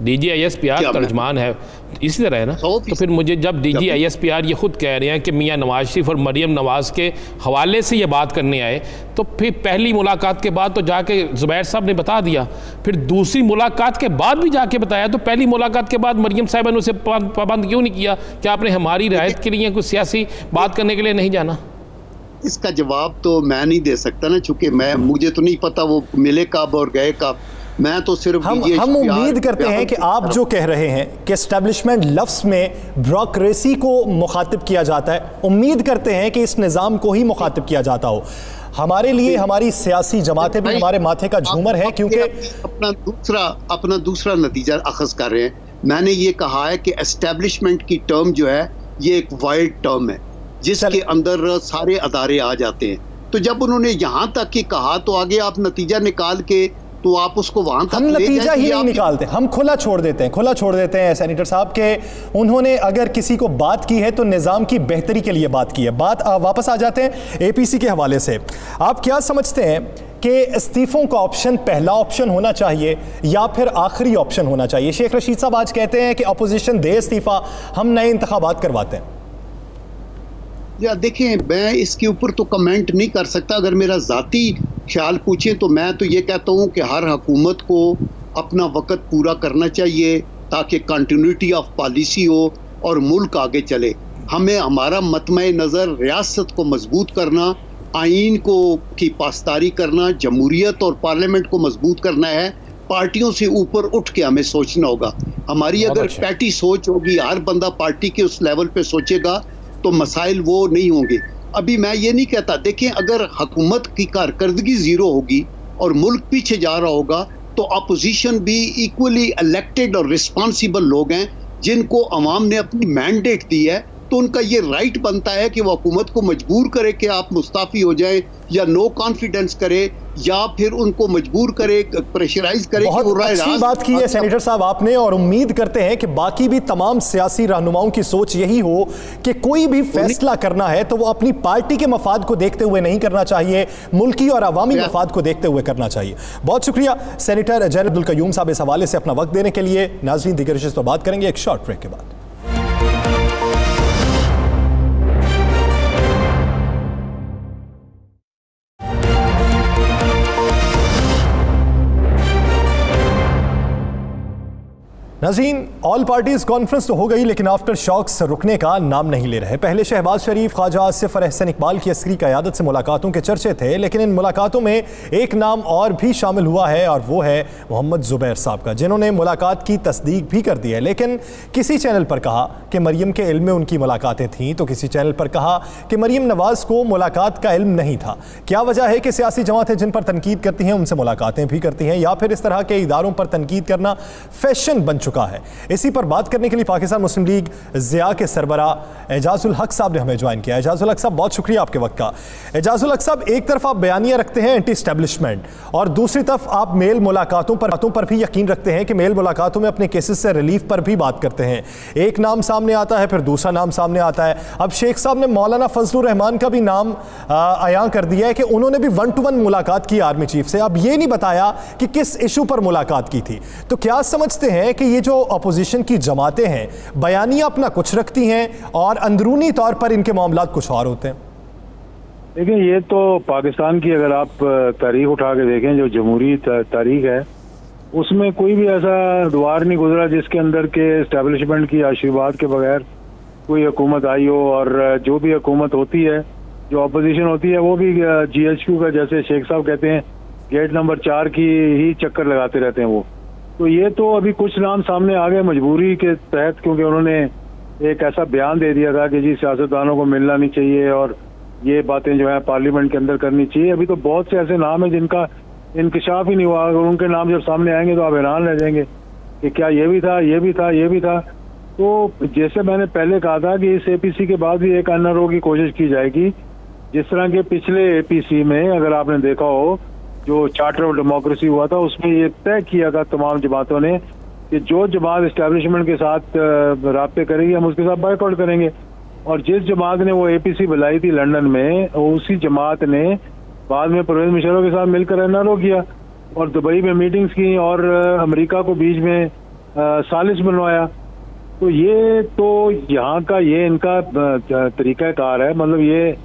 DGISPR तर्जमान है, इसी तरह है ना। तो फिर मुझे जब DGISPR ये खुद कह रहे हैं कि मियाँ नवाज शरीफ और मरियम नवाज के हवाले से ये बात करने आए, तो फिर पहली मुलाकात के बाद तो जाके ज़ुबैर साहब ने बता दिया, फिर दूसरी मुलाकात के बाद भी जाके बताया, तो पहली मुलाकात के बाद मरियम साहिबा ने उसे पाबंद क्यों नहीं किया कि आपने हमारी रियायत के लिए कुछ सियासी बात करने के लिए नहीं जाना? इसका जवाब तो मैं नहीं दे सकता ना, चूंकि मुझे तो नहीं पता वो मिले कब और गए कब। मैं तो सिर्फ हम उम्मीद करते हैं कि आप जो कह रहे हैं कि एस्टेब्लिशमेंट लफ्ज़ में ब्यूरोक्रेसी को मुखातिब किया जाता है, उम्मीद करते हैं कि इस निज़ाम को ही मुखातिब किया जाता हो। हमारे लिए हमारी सियासी जमातें भी हमारे माथे का झूमर है, क्योंकि अपना दूसरा नतीजा अखज़ कर रहे हैं। मैंने ये कहा है कि एस्टेब्लिशमेंट की टर्म जो है ये एक वाइड टर्म है। जिसके अंदर सारे अदारे आ जाते हैं। तो जब उन्होंने यहाँ तक ही कहा तो आगे आप नतीजा निकाल के तो आप उसको वहां तक हम नतीजा ही नहीं निकालते, हम खुला छोड़ देते हैं सेनेटर साहब के उन्होंने अगर किसी को बात की है तो निज़ाम की बेहतरी के लिए बात की है। वापस आ जाते हैं एपीसी के हवाले से। आप क्या समझते हैं कि इस्तीफों का ऑप्शन पहला ऑप्शन होना चाहिए या फिर आखिरी ऑप्शन होना चाहिए? शेख रशीद साहब आज कहते हैं कि अपोजिशन दे इस्तीफा, हम नए इंतखाबात करवाते हैं। या देखें, मैं इसके ऊपर तो कमेंट नहीं कर सकता। अगर मेरा ज़ाती ख्याल पूछें तो मैं तो ये कहता हूँ कि हर हुकूमत को अपना वक्त पूरा करना चाहिए ताकि कंटिन्यूटी ऑफ पॉलिसी हो और मुल्क आगे चले। हमें हमारा मतमे नज़र रियासत को मजबूत करना, आइन को की पासदारी करना, जमहूरियत और पार्लियामेंट को मजबूत करना है। पार्टियों से ऊपर उठ के हमें सोचना होगा। हमारी अगर पैटी सोच होगी, हर बंदा पार्टी के उस लेवल पे सोचेगा तो मसाइल वो नहीं होंगे। अभी मैं ये नहीं कहता, देखें अगर हुकूमत की कारकर्दगी जीरो होगी और मुल्क पीछे जा रहा होगा तो अपोजिशन भी इक्वली इलेक्टेड और रिस्पॉन्सिबल लोग हैं जिनको अवाम ने अपनी मैंडेट दी है। तो उनका ये राइट बनता है कि वो हुकूमत को मजबूर करे कि आप मुस्ताफ़ी हो जाए या नो कॉन्फिडेंस करे या फिर उनको मजबूर करे, प्रेशराइज करे। बहुत अच्छी बात की है सेनेटर साहब आपने, और उम्मीद करते हैं कि बाकी भी तमाम सियासी रहनुमाओं की सोच यही हो कि कोई भी फैसला करना है तो वो अपनी पार्टी के मफाद को देखते हुए नहीं करना चाहिए, मुल्की और अवामी मफाद को देखते हुए करना चाहिए। बहुत शुक्रिया सेनेटर जैन अब्दुल कयूम साहब इस हवाले से अपना वक्त देने के लिए। नाज़रीन, दीगर इश्यूज़ पर बात करेंगे एक शॉर्ट ब्रेक के बाद। नाज़रीन, ऑल पार्टीज कॉन्फ्रेंस तो हो गई लेकिन आफ्टर शॉक्स रुकने का नाम नहीं ले रहे। पहले शहबाज शरीफ, ख्वाजा आसिफ और एहसन इकबाल की अस्करी क़यादत से मुलाकातों के चर्चे थे, लेकिन इन मुलाकातों में एक नाम और भी शामिल हुआ है और वो है मोहम्मद ज़ुबैर साहब का, जिन्होंने मुलाकात की तस्दीक भी कर दी है। लेकिन किसी चैनल पर कहा कि मरीम के इल्म में उनकी मुलाकातें थीं, तो किसी चैनल पर कहा कि मरीम नवाज़ को मुलाकात का इल्म नहीं था। क्या वजह है कि सियासी जमातें जिन पर तनकीद करती हैं उनसे मुलाकातें भी करती हैं, या फिर इस तरह के इदारों पर तनकीद करना फैशन बन चुका है? इसी पर बात करने के लिए पाकिस्तान मुस्लिम लीग ज़िया के सरबरा एजाजुल हक साहब ने हमें ज्वाइन किया। एजाजुल हक साहब, बहुत शुक्रिया आपके वक्त का। एजाजुल हक साहब, एक तरफ आप बयानियां रखते हैं एंटी एस्टेब्लिशमेंट और दूसरी तरफ आप मेल मुलाकातों पर भी यकीन रखते हैं कि मेल मुलाकातों में अपने केसेस से रिलीफ पर भी बात करते हैं। एक नाम सामने आता है, फिर दूसरा नाम सामने आता है। अब शेख साहब ने मौलाना फजलुर रहमान का भी नाम आया कर दिया है कि उन्होंने भी 1-to-1 मुलाकात की आर्मी चीफ से। अब ये नहीं बताया कि किस इशू पर मुलाकात की थी। तो क्या समझते हैं कि ये जो अपोजिशन की जमातें हैं बयानियां अपना कुछ रखती हैं और अंदरूनी तौर पर इनके मामलात कुछ और होते हैं? देखिए, ये तो पाकिस्तान की अगर आप तारीख उठा के देखें, जो जमहूरी तारीख है, उसमें कोई भी ऐसा द्वार नहीं गुजरा जिसके अंदर के एस्टेब्लिशमेंट की आशीर्वाद के बगैर कोई हुकूमत आई हो। और जो भी हुकूमत होती है, जो अपोजिशन होती है, वो भी GHQ का, जैसे शेख साहब कहते हैं, गेट नंबर 4 की ही चक्कर लगाते रहते हैं वो। तो ये तो अभी कुछ नाम सामने आ गए मजबूरी के तहत, क्योंकि उन्होंने एक ऐसा बयान दे दिया था कि जी सियासतदानों को मिलना नहीं चाहिए और ये बातें जो है पार्लियामेंट के अंदर करनी चाहिए। अभी तो बहुत से ऐसे नाम हैं जिनका इंकशाफ ही नहीं हुआ। अगर उनके नाम जब सामने आएंगे तो आप हैरान रह जाएंगे कि क्या ये भी था, ये भी था, ये भी था। तो जैसे मैंने पहले कहा था कि इस APC के बाद भी एक NRO की कोशिश की जाएगी, जिस तरह के पिछले APC में अगर आपने देखा हो, जो चार्टर ऑफ डेमोक्रेसी हुआ था, उसमें ये तय किया था तमाम जमातों ने कि जो जमात एस्टेब्लिशमेंट के साथ राब्ते करेगी हम उसके साथ बायकॉट करेंगे। और जिस जमात ने वो APC बुलाई थी लंदन में, उसी जमात ने बाद में परवेज मुशर्रफ के साथ मिलकर NRO किया और दुबई में मीटिंग्स की और अमेरिका को बीच में सालिस बनवाया। तो ये तो यहाँ का ये इनका तरीक़ाकार है। मतलब ये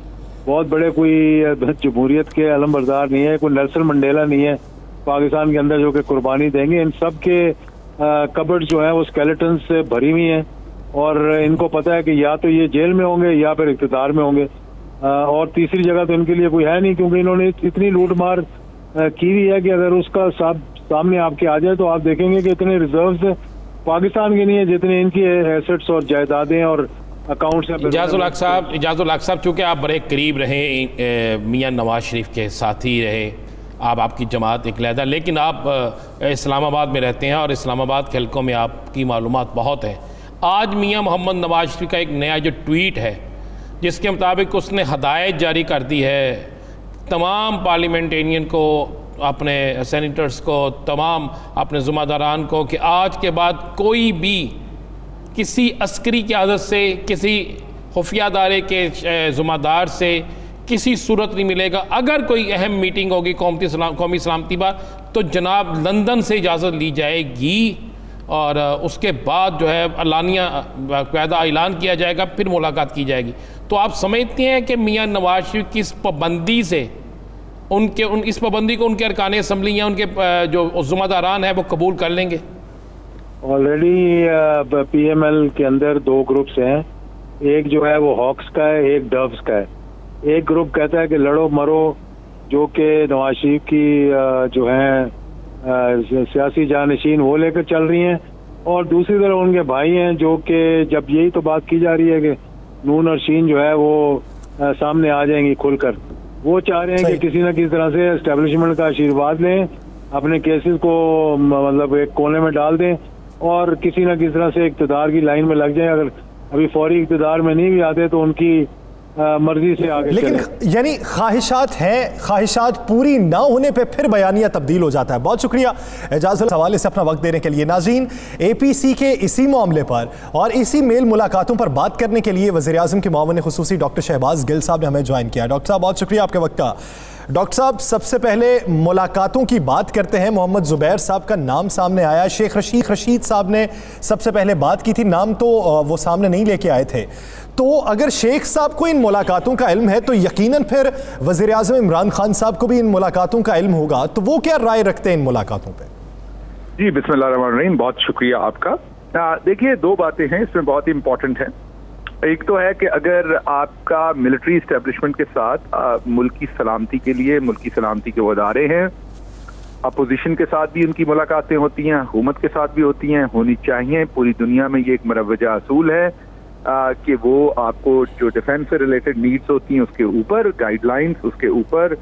बहुत बड़े कोई जमहूरियत के अलमबरदार नहीं है, कोई नेल्सन मंडेला नहीं है पाकिस्तान के अंदर जो कि कुर्बानी देंगे। इन सब के कबर्ड जो है वो स्केलेटन से भरी हुई हैं और इनको पता है कि या तो ये जेल में होंगे या फिर इक़्तिदार में होंगे, और तीसरी जगह तो इनके लिए कोई है नहीं, क्योंकि इन्होंने इतनी लूट मार की हुई है कि अगर उसका सामने आपके आ जाए तो आप देखेंगे कि इतने रिजर्व्स पाकिस्तान के नहीं है जितने इनकी एसेट्स और जायदादें और अकाउंट्स हैं। इजाजुल हक साहब, चूँकि आप बड़े करीब रहे मियाँ नवाज शरीफ के साथी रहे, आपकी जमात एक लहदा, लेकिन आप इस्लामाबाद में रहते हैं और इस्लामाबाद के हल्कों में आपकी मालूमात बहुत है। आज मियाँ मोहम्मद नवाज शरीफ का एक नया जो ट्वीट है जिसके मुताबिक उसने हदायत जारी कर दी है तमाम पार्लियामेंटेरियन को, अपने सेनेटर्स को, तमाम अपने ज़िम्मेदारान को कि आज के बाद कोई भी किसी अस्करी क़यादत से, किसी खुफिया अदारे के ज़िम्मेदार से किसी सूरत नहीं मिलेगा। अगर कोई अहम मीटिंग होगी कौमी सलामती पर तो जनाब लंदन से इजाज़त ली जाएगी और उसके बाद जो है अलानिया कायदा ऐलान किया जाएगा, फिर मुलाकात की जाएगी। तो आप समझते हैं कि मियाँ नवाज शरीफ की इस पाबंदी से इस पाबंदी को उनके अरकान असम्बली या उनके जो ज़िम्मेदारान हैं वो कबूल कर लेंगे? ऑलरेडी पीएमएल के अंदर 2 ग्रुप्स हैं, एक जो है वो हॉक्स का है, एक डव्स का है। एक ग्रुप कहता है कि लड़ो मरो, जो कि नवाज शरीफ की जो है सियासी जानशीन वो लेकर चल रही हैं, और दूसरी तरफ उनके भाई हैं जो कि जब यही तो बात की जा रही है कि नून और शीन जो है वो सामने आ जाएंगी खुलकर, वो चाह रहे हैं कि किसी न किसी तरह से एस्टेब्लिशमेंट का आशीर्वाद लें, अपने केसेस को मतलब एक कोने में डाल दें और किसी न किसी तरह से इक़्तिदार की लाइन में लग जाए। अगर अभी फौरी इक़्तिदार में नहीं भी आते तो उनकी मर्जी से आगे लेकिन यानी ख्वाहिशात हैं, ख्वाहिशात पूरी ना होने पे फिर बयानिया तब्दील हो जाता है। बहुत शुक्रिया इजाज़त हवाले से अपना वक्त देने के लिए। नाज़रीन, APC के इसी मामले पर और इसी मेल मुलाकातों पर बात करने के लिए वज़ीर आज़म के मुआविन खुसूसी डॉक्टर शहबाज गिल साहब ने हमें ज्वाइन किया। डॉक्टर साहब बहुत शुक्रिया आपके वक्त का। डॉक्टर साहब, सबसे पहले मुलाकातों की बात करते हैं। मोहम्मद ज़ुबैर साहब का नाम सामने आया, शेख रशीद साहब ने सबसे पहले बात की थी, नाम तो वो सामने नहीं लेके आए थे। तो अगर शेख साहब को इन मुलाकातों का इल्म है तो यकीनन फिर वज़ीर आज़म इमरान खान साहब को भी इन मुलाकातों का इल्म होगा, तो वो क्या राय रखते हैं इन मुलाकातों पे? जी बिस्मिल्लाहिर्रहमानिर्रहीम, बहुत शुक्रिया आपका। देखिए, 2 बातें हैं इसमें बहुत ही इंपॉर्टेंट है। एक तो है कि अगर आपका मिलिट्री इस्टेब्लिशमेंट के साथ मुल्क की सलामती के लिए, मुल्क की सलामती के वो अदारे हैं, अपोजिशन के साथ भी उनकी मुलाकातें होती हैं, हुकूमत के साथ भी होती हैं, होनी चाहिए। पूरी दुनिया में ये एक मरवजा असूल है कि वो आपको जो डिफेंस से रिलेटेड नीड्स होती हैं उसके ऊपर गाइडलाइंस, उसके ऊपर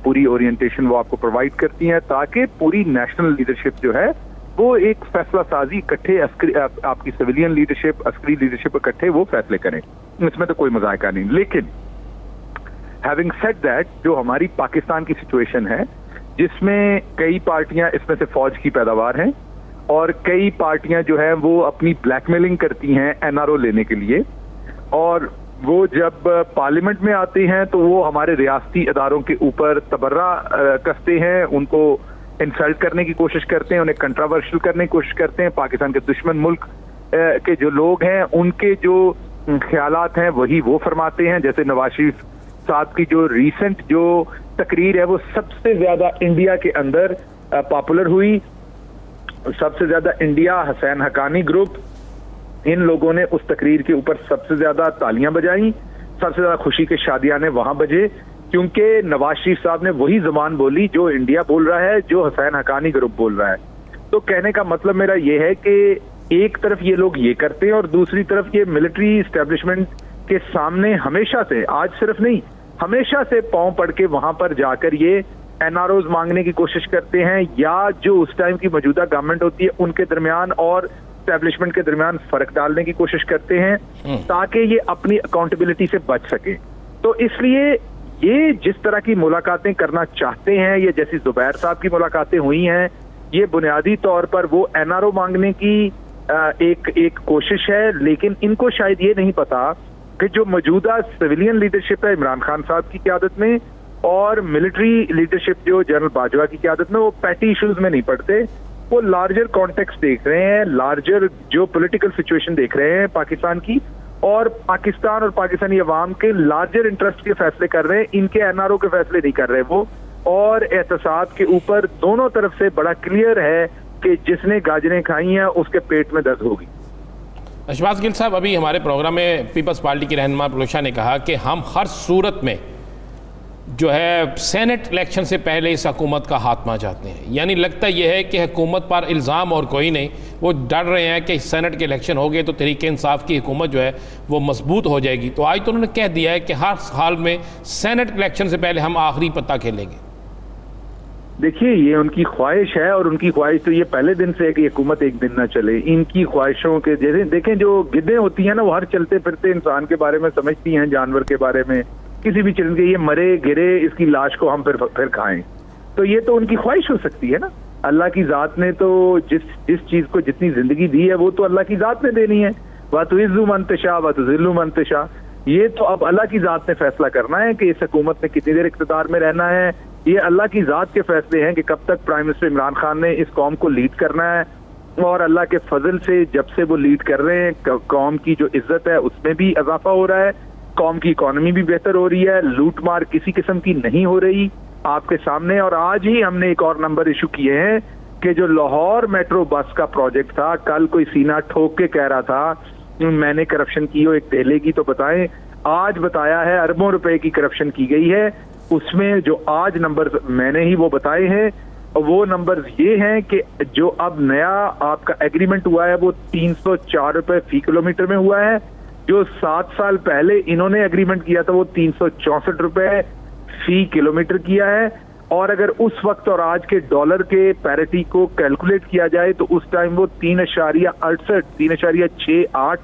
पूरी ओरिएंटेशन वो आपको प्रोवाइड करती हैं, ताकि पूरी नेशनल लीडरशिप जो है वो एक फैसला साजी इकट्ठे, आपकी सिविलियन लीडरशिप, अस्करी लीडरशिप इकट्ठे वो फैसले करें। इसमें तो कोई मजाका नहीं। लेकिन हैविंग सेड दैट, जो हमारी पाकिस्तान की सिचुएशन है जिसमें कई पार्टियां इसमें से फौज की पैदावार हैं और कई पार्टियां जो है वो अपनी ब्लैकमेलिंग करती हैं NRO लेने के लिए, और वो जब पार्लियामेंट में आते हैं तो वो हमारे रियासती अदारों के ऊपर तबर्रा कसते हैं, उनको इंसल्ट करने की कोशिश करते हैं, उन्हें कंट्रोवर्शियल करने की कोशिश करते हैं। पाकिस्तान के दुश्मन मुल्क के जो लोग हैं उनके जो ख्यालात हैं वही वो फरमाते हैं। जैसे नवाज शरीफ साहब की जो रीसेंट जो तकरीर है वो सबसे ज्यादा इंडिया के अंदर पॉपुलर हुई, सबसे ज्यादा इंडिया, हुसैन हक्कानी ग्रुप, इन लोगों ने उस तकरीर के ऊपर सबसे ज्यादा तालियां बजाई, सबसे ज्यादा खुशी के शादियाने वहां बजे, क्योंकि नवाज शरीफ साहब ने वही जुबान बोली जो इंडिया बोल रहा है, जो हुसैन हक्कानी ग्रुप बोल रहा है। तो कहने का मतलब मेरा ये है कि एक तरफ ये लोग ये करते हैं और दूसरी तरफ ये मिलिट्री इस्टेब्लिशमेंट के सामने हमेशा से, आज सिर्फ नहीं, हमेशा से पांव पड़ के वहां पर जाकर ये NROs मांगने की कोशिश करते हैं, या जो उस टाइम की मौजूदा गवर्नमेंट होती है उनके दरमियान और एस्टेब्लिशमेंट के दरमियान फर्क डालने की कोशिश करते हैं ताकि ये अपनी अकाउंटेबिलिटी से बच सके। तो इसलिए ये जिस तरह की मुलाकातें करना चाहते हैं, ये जैसी जुबैर साहब की मुलाकातें हुई हैं, ये बुनियादी तौर पर वो NRO मांगने की एक कोशिश है। लेकिन इनको शायद ये नहीं पता कि जो मौजूदा सिविलियन लीडरशिप है इमरान खान साहब की क़यादत में और मिलिट्री लीडरशिप जो जनरल बाजवा की क़यादत में, वो पैटी इश्यूज में नहीं पड़ते, वो लार्जर कॉन्टेक्स्ट देख रहे हैं, लार्जर जो पॉलिटिकल सिचुएशन देख रहे हैं पाकिस्तान की, और पाकिस्तान और पाकिस्तानी अवाम के लार्जर इंटरेस्ट के फैसले कर रहे हैं, इनके NRO के फैसले नहीं कर रहे वो। और एहतसाब के ऊपर दोनों तरफ से बड़ा क्लियर है कि जिसने गाजरें खाई हैं उसके पेट में दर्द होगी। शहबाज गिल साहब, अभी हमारे प्रोग्राम में पीपल्स पार्टी की रहनुमा पुलुशा ने कहा कि हम हर सूरत में जो है सेनेट इलेक्शन से पहले इस हुकूमत का खात्मा चाहते हैं। यानी लगता यह है कि हुकूमत पर इल्ज़ाम और कोई नहीं, वो डर रहे हैं कि सेनेट के इलेक्शन हो गए तो तहरीक इंसाफ की हुकूमत जो है वो मजबूत हो जाएगी। तो आज तो उन्होंने कह दिया है कि हर हाल में सेनेट इलेक्शन से पहले हम आखिरी पत्ता खेलेंगे। देखिए ये उनकी ख्वाहिश है, और उनकी ख्वाहिश तो ये पहले दिन से है कि हुकूमत एक दिन ना चले। इनकी ख्वाहिशों के जैसे देखें, जो गिद्दें होती हैं ना, वो हर चलते फिरते इंसान के बारे में समझती हैं, जानवर के बारे में, किसी भी चीज के, ये मरे गिरे इसकी लाश को हम फिर खाएं, तो ये तो उनकी ख्वाहिश हो सकती है ना। अल्लाह की जात ने तो जिस चीज को जितनी जिंदगी दी है वो तो अल्लाह की जात ने देनी है। व तुइज़्ज़ु मन तशा व तुज़िल्लु मन तशा, ये तो अब अल्लाह की जात ने फैसला करना है कि इस हुकूमत ने कितनी देर इक़्तिदार में रहना है। ये अल्लाह की जात के फैसले हैं कि कब तक प्राइम मिनिस्टर इमरान खान ने इस कौम को लीड करना है, और अल्लाह के फजल से जब से वो लीड कर रहे हैं, कौम की जो इज्जत है उसमें भी इजाफा हो रहा है, कौम की इकोनॉमी भी बेहतर हो रही है, लूट मार किसी किस्म की नहीं हो रही आपके सामने। और आज ही हमने एक और नंबर इशू किए हैं कि जो लाहौर मेट्रो बस का प्रोजेक्ट था, कल कोई सीना ठोक के कह रहा था मैंने करप्शन की हो एक धेले की, तो बताएं, आज बताया है अरबों रुपए की करप्शन की गई है। उसमें जो आज नंबर मैंने ही वो बताए हैं, वो नंबर ये हैं कि जो अब नया आपका एग्रीमेंट हुआ है वो 304 रुपए फी किलोमीटर में हुआ है। जो 7 साल पहले इन्होंने एग्रीमेंट किया था वो 364 रुपए फी किलोमीटर किया है। और अगर उस वक्त और आज के डॉलर के पैरिटी को कैलकुलेट किया जाए तो उस टाइम वो 3.68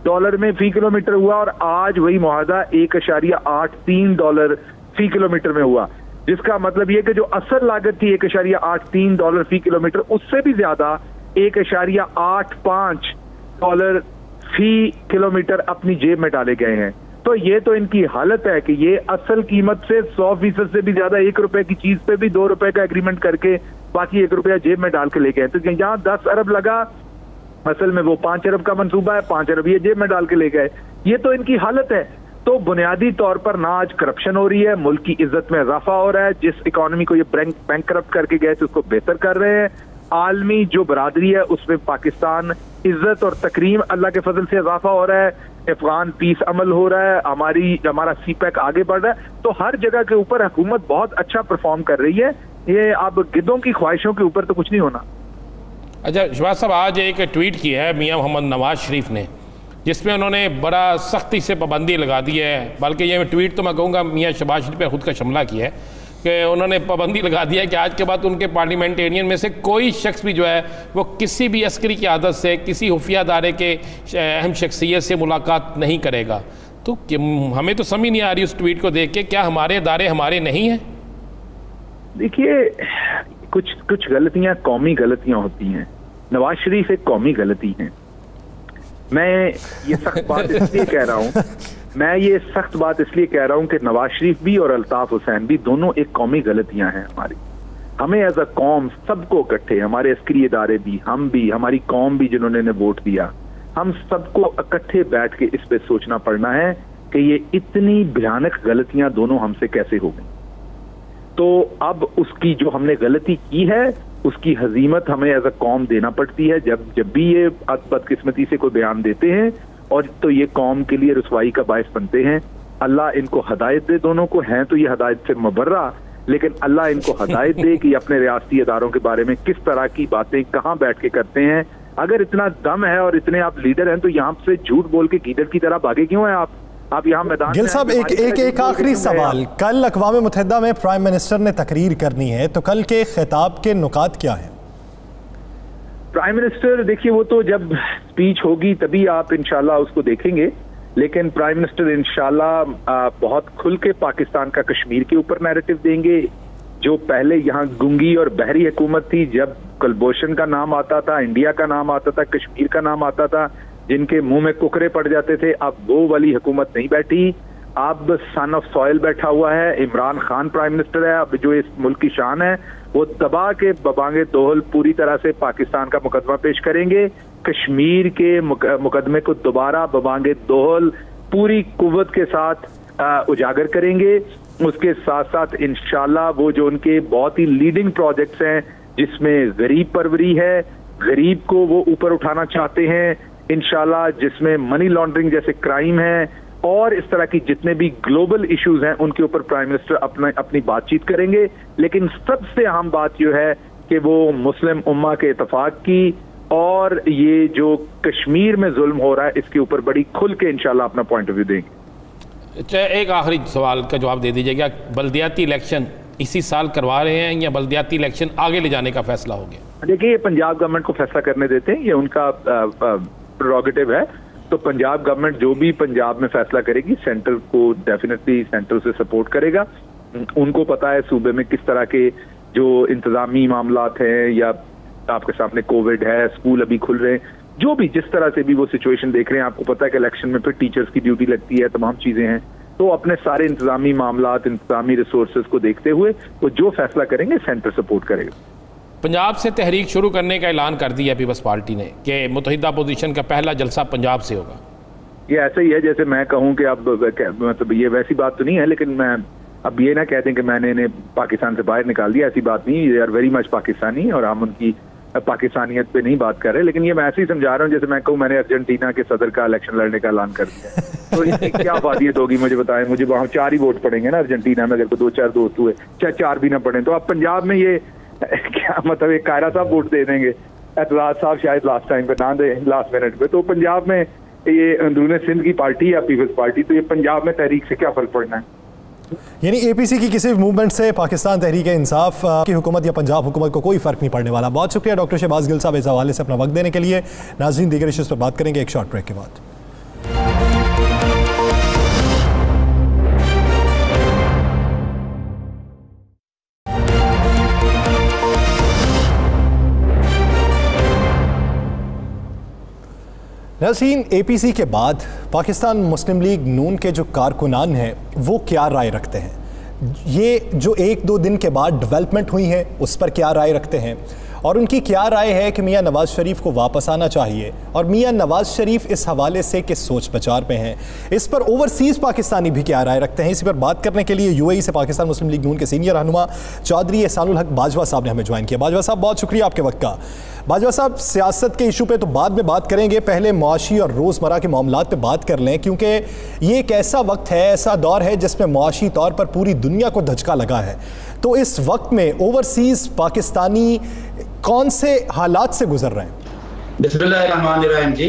डॉलर में फी किलोमीटर हुआ, और आज वही मुआहदा 1.83 डॉलर फी किलोमीटर में हुआ। जिसका मतलब ये कि जो असल लागत थी 1.83 डॉलर फी किलोमीटर, उससे भी ज्यादा 1.85 डॉलर फी किलोमीटर अपनी जेब में डाले गए हैं। तो ये तो इनकी हालत है कि ये असल कीमत से 100% से भी ज्यादा 1 रुपए की चीज पे भी 2 रुपए का एग्रीमेंट करके बाकी 1 रुपया जेब में डाल के ले गए। तो जहां 10 अरब लगा, असल में वो 5 अरब का मंसूबा है, 5 अरब ये जेब में डाल के ले गए। ये तो इनकी हालत है। तो बुनियादी तौर पर ना आज करप्शन हो रही है, मुल्क की इज्जत में इजाफा हो रहा है, जिस इकोनॉमी को ये बैंक करप्ट करके गए थे उसको बेहतर कर रहे हैं। आलमी जो बरादरी है उसमें पाकिस्तान इज्जत और तकरीम अल्लाह के फजल से इजाफा हो रहा है, अफगान पीस अमल हो रहा है, हमारा सीपैक आगे बढ़ रहा है। तो हर जगह के ऊपर हुकूमत बहुत अच्छा परफॉर्म कर रही है। ये अब गिद्धों की ख्वाहिशों के ऊपर तो कुछ नहीं होना। अच्छा शहबाज साहब, आज एक ट्वीट किया है मियां मोहम्मद नवाज शरीफ ने, जिसमें उन्होंने बड़ा सख्ती से पाबंदी लगा दी है, बल्कि ये ट्वीट तो मैं कहूँगा मियां शहबाज शरीफ पे खुद का हमला किया है कि उन्होंने पाबंदी लगा दिया है कि आज के बाद उनके पार्लियामेंटेरियन में से कोई शख्स भी जो है वो किसी भी अस्करी की आदत से, किसी खुफिया अदारे के अहम शख्सियत से मुलाकात नहीं करेगा। तो हमें तो समझ नहीं आ रही उस ट्वीट को देख के, क्या हमारे अदारे हमारे नहीं हैं? देखिए, कुछ गलतियां कौमी गलतियां होती हैं। नवाज शरीफ एक कौमी गलती है। मैं ये सख्त बात इसलिए कह रहा हूँ कि नवाज शरीफ भी और अल्ताफ हुसैन भी दोनों एक कौमी गलतियां हैं हमारी। हमें एज अ कौम सबको इकट्ठे, हमारे अस्करी इदारे भी, हम भी, हमारी कौम भी जिन्होंने वोट दिया, हम सबको इकट्ठे बैठ के इस पे सोचना पड़ना है कि ये इतनी भयानक गलतियां दोनों हमसे कैसे हो गई। तो अब उसकी जो हमने गलती की है उसकी हजीमत हमें एज अ कौम देना पड़ती है। जब भी ये बदकिस्मती से कोई बयान देते हैं और तो ये कौम के लिए रुसवाई का बायस बनते हैं। अल्लाह इनको हदायत दे, दोनों को हैं तो ये हदायत से मुबर्रा, लेकिन अल्लाह इनको हदायत दे कि अपने रियासती इदारों के बारे में किस तरह की बातें कहाँ बैठ के करते हैं। अगर इतना दम है और इतने आप लीडर हैं तो यहाँ से झूठ बोल के गीदड़ की तरह भागे क्यों हैं आप यहाँ मैदान? गिल साहब, एक आखिरी सवाल, कल अक़वाम मुत्तहिदा में प्राइम मिनिस्टर ने तकरीर करनी है, तो कल के खिताब के नुकात क्या हैं? प्राइम मिनिस्टर देखिए, वो तो जब स्पीच होगी तभी आप इंशाल्लाह उसको देखेंगे, लेकिन प्राइम मिनिस्टर इंशाल्लाह बहुत खुल के पाकिस्तान का कश्मीर के ऊपर नैरेटिव देंगे। जो पहले यहाँ गूंगी और बहरी हुकूमत थी, जब कुलभूषण का नाम आता था, इंडिया का नाम आता था, कश्मीर का नाम आता था, जिनके मुंह में कुकरे पड़ जाते थे, अब वो वाली हुकूमत नहीं बैठी। अब सन ऑफ सॉइल बैठा हुआ है, इमरान खान प्राइम मिनिस्टर है। अब जो इस मुल्क की शान है वो दबा के बबांगे दोहल पूरी तरह से पाकिस्तान का मुकदमा पेश करेंगे। कश्मीर के मुकदमे को दोबारा बबांगे दोहल पूरी कुव्वत के साथ उजागर करेंगे। उसके साथ साथ इंशाल्लाह वो जो उनके बहुत ही लीडिंग प्रोजेक्ट्स हैं, जिसमें गरीब परवरी है, गरीब को वो ऊपर उठाना चाहते हैं इंशाल्लाह, जिसमें मनी लॉन्ड्रिंग जैसे क्राइम है और इस तरह की जितने भी ग्लोबल इश्यूज हैं उनके ऊपर प्राइम मिनिस्टर अपनी बातचीत करेंगे। लेकिन सबसे अहम बात जो है कि वो मुस्लिम उम्मा के इत्तेफाक की और ये जो कश्मीर में जुल्म हो रहा है इसके ऊपर बड़ी खुल के इंशाल्लाह अपना पॉइंट ऑफ व्यू देंगे। एक आखिरी सवाल का जवाब दे दीजिएगा, बल्दियाती इलेक्शन इसी साल करवा रहे हैं या बल्दियाती इलेक्शन आगे ले जाने का फैसला हो गया? देखिए, ये पंजाब गवर्नमेंट को फैसला करने देते हैं, ये उनका प्रेरोगेटिव है। तो पंजाब गवर्नमेंट जो भी पंजाब में फैसला करेगी, सेंटर को डेफिनेटली सेंटर से सपोर्ट करेगा। उनको पता है सूबे में किस तरह के जो इंतजामी मामलात हैं, या आपके सामने कोविड है, स्कूल अभी खुल रहे हैं, जो भी जिस तरह से भी वो सिचुएशन देख रहे हैं। आपको पता है कि इलेक्शन में फिर टीचर्स की ड्यूटी लगती है, तमाम चीजें हैं। तो अपने सारे इंतजामी मामलात, इंतजामी रिसोर्सेज को देखते हुए वो जो फैसला करेंगे सेंटर सपोर्ट करेगा। पंजाब से तहरीक शुरू करने का ऐलान कर दिया पीपल्स पार्टी ने कि मुत्तहिदा अपोजिशन का पहला जलसा पंजाब से होगा। ये ऐसा ही है जैसे मैं कहूँ कि अब मतलब ये वैसी बात तो नहीं है, लेकिन मैं अब ये ना कहते हैं कि मैंने इन्हें पाकिस्तान से बाहर निकाल दिया, ऐसी बात नहीं। They are very much Pakistani और हम उनकी पाकिस्तानियत पे नहीं बात कर रहे। लेकिन ये मैं ऐसे ही समझा रहा हूँ जैसे मैं कहूँ मैंने अर्जेंटीना के सदर का इलेक्शन लड़ने का ऐलान कर दिया। तो इसकी क्या फादियत होगी मुझे बताएं। मुझे वहाँ 4 ही वोट पड़ेंगे ना अर्जेंटीना में, अगर कोई 2-4 दोस्त हुए, चाहे 4 भी ना पड़े। तो अब पंजाब में ये क्या मतलब, एक कायरा साहब वोट दे देंगे, एतराज साहब शायद लास्ट टाइम पे ना दे, लास्ट मिनट पे। तो पंजाब में ये अंदरूनी सिंध की पार्टी या पीपल्स पार्टी, तो ये पंजाब में तहरीक से क्या फर्क पड़ना है। यानी एपीसी की किसी मूवमेंट से पाकिस्तान तहरीक इंसाफ की हुकूमत या पंजाब हुकूमत को कोई फर्क नहीं पड़ने वाला। बहुत शुक्रिया डॉक्टर शहबाज गिल साहब इस हवाले से अपना वक्त देने के लिए। नाज़रीन, दीगर इश्यूज़ पर बात करेंगे एक शॉर्ट ब्रेक के बाद। नाज़रीन, एपीसी के बाद पाकिस्तान मुस्लिम लीग नून के जो कारकुनान हैं वो क्या राय रखते हैं, ये जो 1-2 दिन के बाद डेवलपमेंट हुई है उस पर क्या राय रखते हैं, और उनकी क्या राय है कि मियां नवाज शरीफ को वापस आना चाहिए, और मियां नवाज शरीफ इस हवाले से किस सोच विचार पे हैं, इस पर ओवरसीज़ पाकिस्तानी भी क्या राय रखते हैं। इसी पर बात करने के लिए यूएई से पाकिस्तान मुस्लिम लीग नून के सीनियर रहनुमा चौधरी एहसानुल हक बाजवा साहब ने हमें ज्वाइन किया। बाजवा साहब, बहुत शुक्रिया आपके वक्त का। बाजवा साहब, सियासत के इशू पे तो बाद में बात करेंगे, पहले मुआशी और रोज़मर्रा के मामलात पे बात कर लें, क्योंकि ये एक ऐसा वक्त है, ऐसा दौर है जिसमें मुआशी तौर पर पूरी दुनिया को धचका लगा है। तो इस वक्त में ओवरसीज़ पाकिस्तानी कौन से हालात से गुजर रहे हैं? बिस्मिल्लाहिर्रहमानिर्रहीम जी,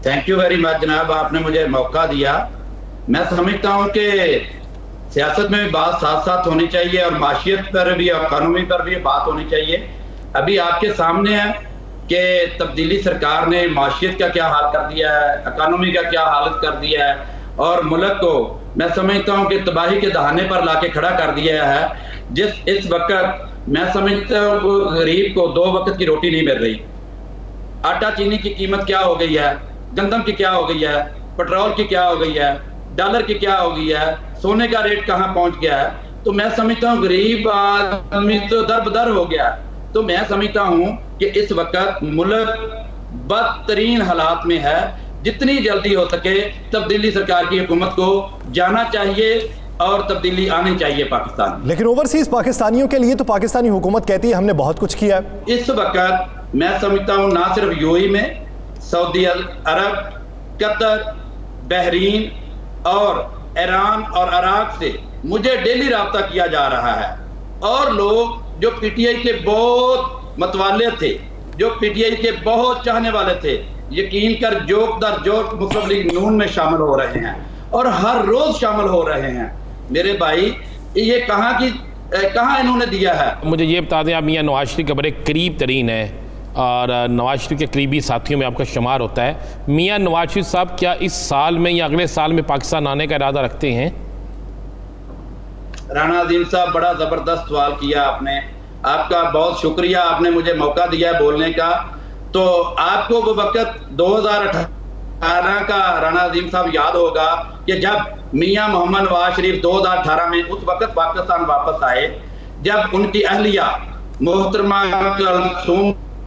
थैंक यू वेरी मच जनाब, आपने मुझे मौका दिया। मैं समझता हूँ कि सियासत में भी बात साथ साथ होनी चाहिए और माशियत पर भी और कानूनी पर भी बात होनी चाहिए। अभी आपके सामने है कि तब्दीली सरकार ने माशियत का क्या हाल कर दिया है, इकानमी का क्या हालत कर दिया है, और मुल्क को मैं समझता हूँ कि तबाही के दहाने पर लाके खड़ा कर दिया है। इस वक्त मैं समझता हूँ गरीब को 2 वक्त की रोटी नहीं मिल रही। आटा चीनी की कीमत क्या हो गई है, गंदम की क्या हो गई है, पेट्रोल की क्या हो गई है, डॉलर की क्या हो गई है, सोने का रेट कहाँ पहुंच गया है। तो मैं समझता हूँ गरीब आदमी तो दर हो गया। तो मैं समझता हूँ कि इस वक्त मुल्क बदतरीन हालात में है। जितनी जल्दी हो सके तब्दीली सरकार की हुकूमत को जाना चाहिए और तब्दीली आनी चाहिए पाकिस्तान। लेकिन ओवरसीज पाकिस्तानियों के लिए तो पाकिस्तानी हुकूमत कहती है हमने बहुत कुछ किया है। इस वक्त मैं समझता हूँ ना सिर्फ यूएई में, सऊदी अरब, कतर, बहरीन और ईरान और इराक से मुझे डेली रब्ता किया जा रहा है, और लोग जो पीटीआई के बहुत मतवाले थे, जो पीटीआई के बहुत चाहने वाले थे, यकीन कर जोक दर जोक मुस्लिम लीग नून में शामिल हो रहे हैं और हर रोज शामिल हो रहे हैं। मेरे भाई, ये कहाँ इन्होंने दिया है? मुझे ये बता दें, आप मियां नवाज शरीफ के बड़े करीब तरीन है और नवाज शरीफ के करीबी साथियों में आपका शुमार होता है। मियां नवाज शरीफ साहब क्या इस साल में या अगले साल में पाकिस्तान आने का इरादा रखते हैं? राना अजीम साहब, बड़ा जबरदस्त सवाल किया आपने। आपका बहुत शुक्रिया, आपने मुझे मौका दिया बोलने का। तो आपको वो वक्त 2018 का राना अजीम साहब याद होगा कि जब मियां मोहम्मद नवाज शरीफ 2018 में उस वक्त पाकिस्तान वापस आए, जब उनकी अहलिया मोहतरमा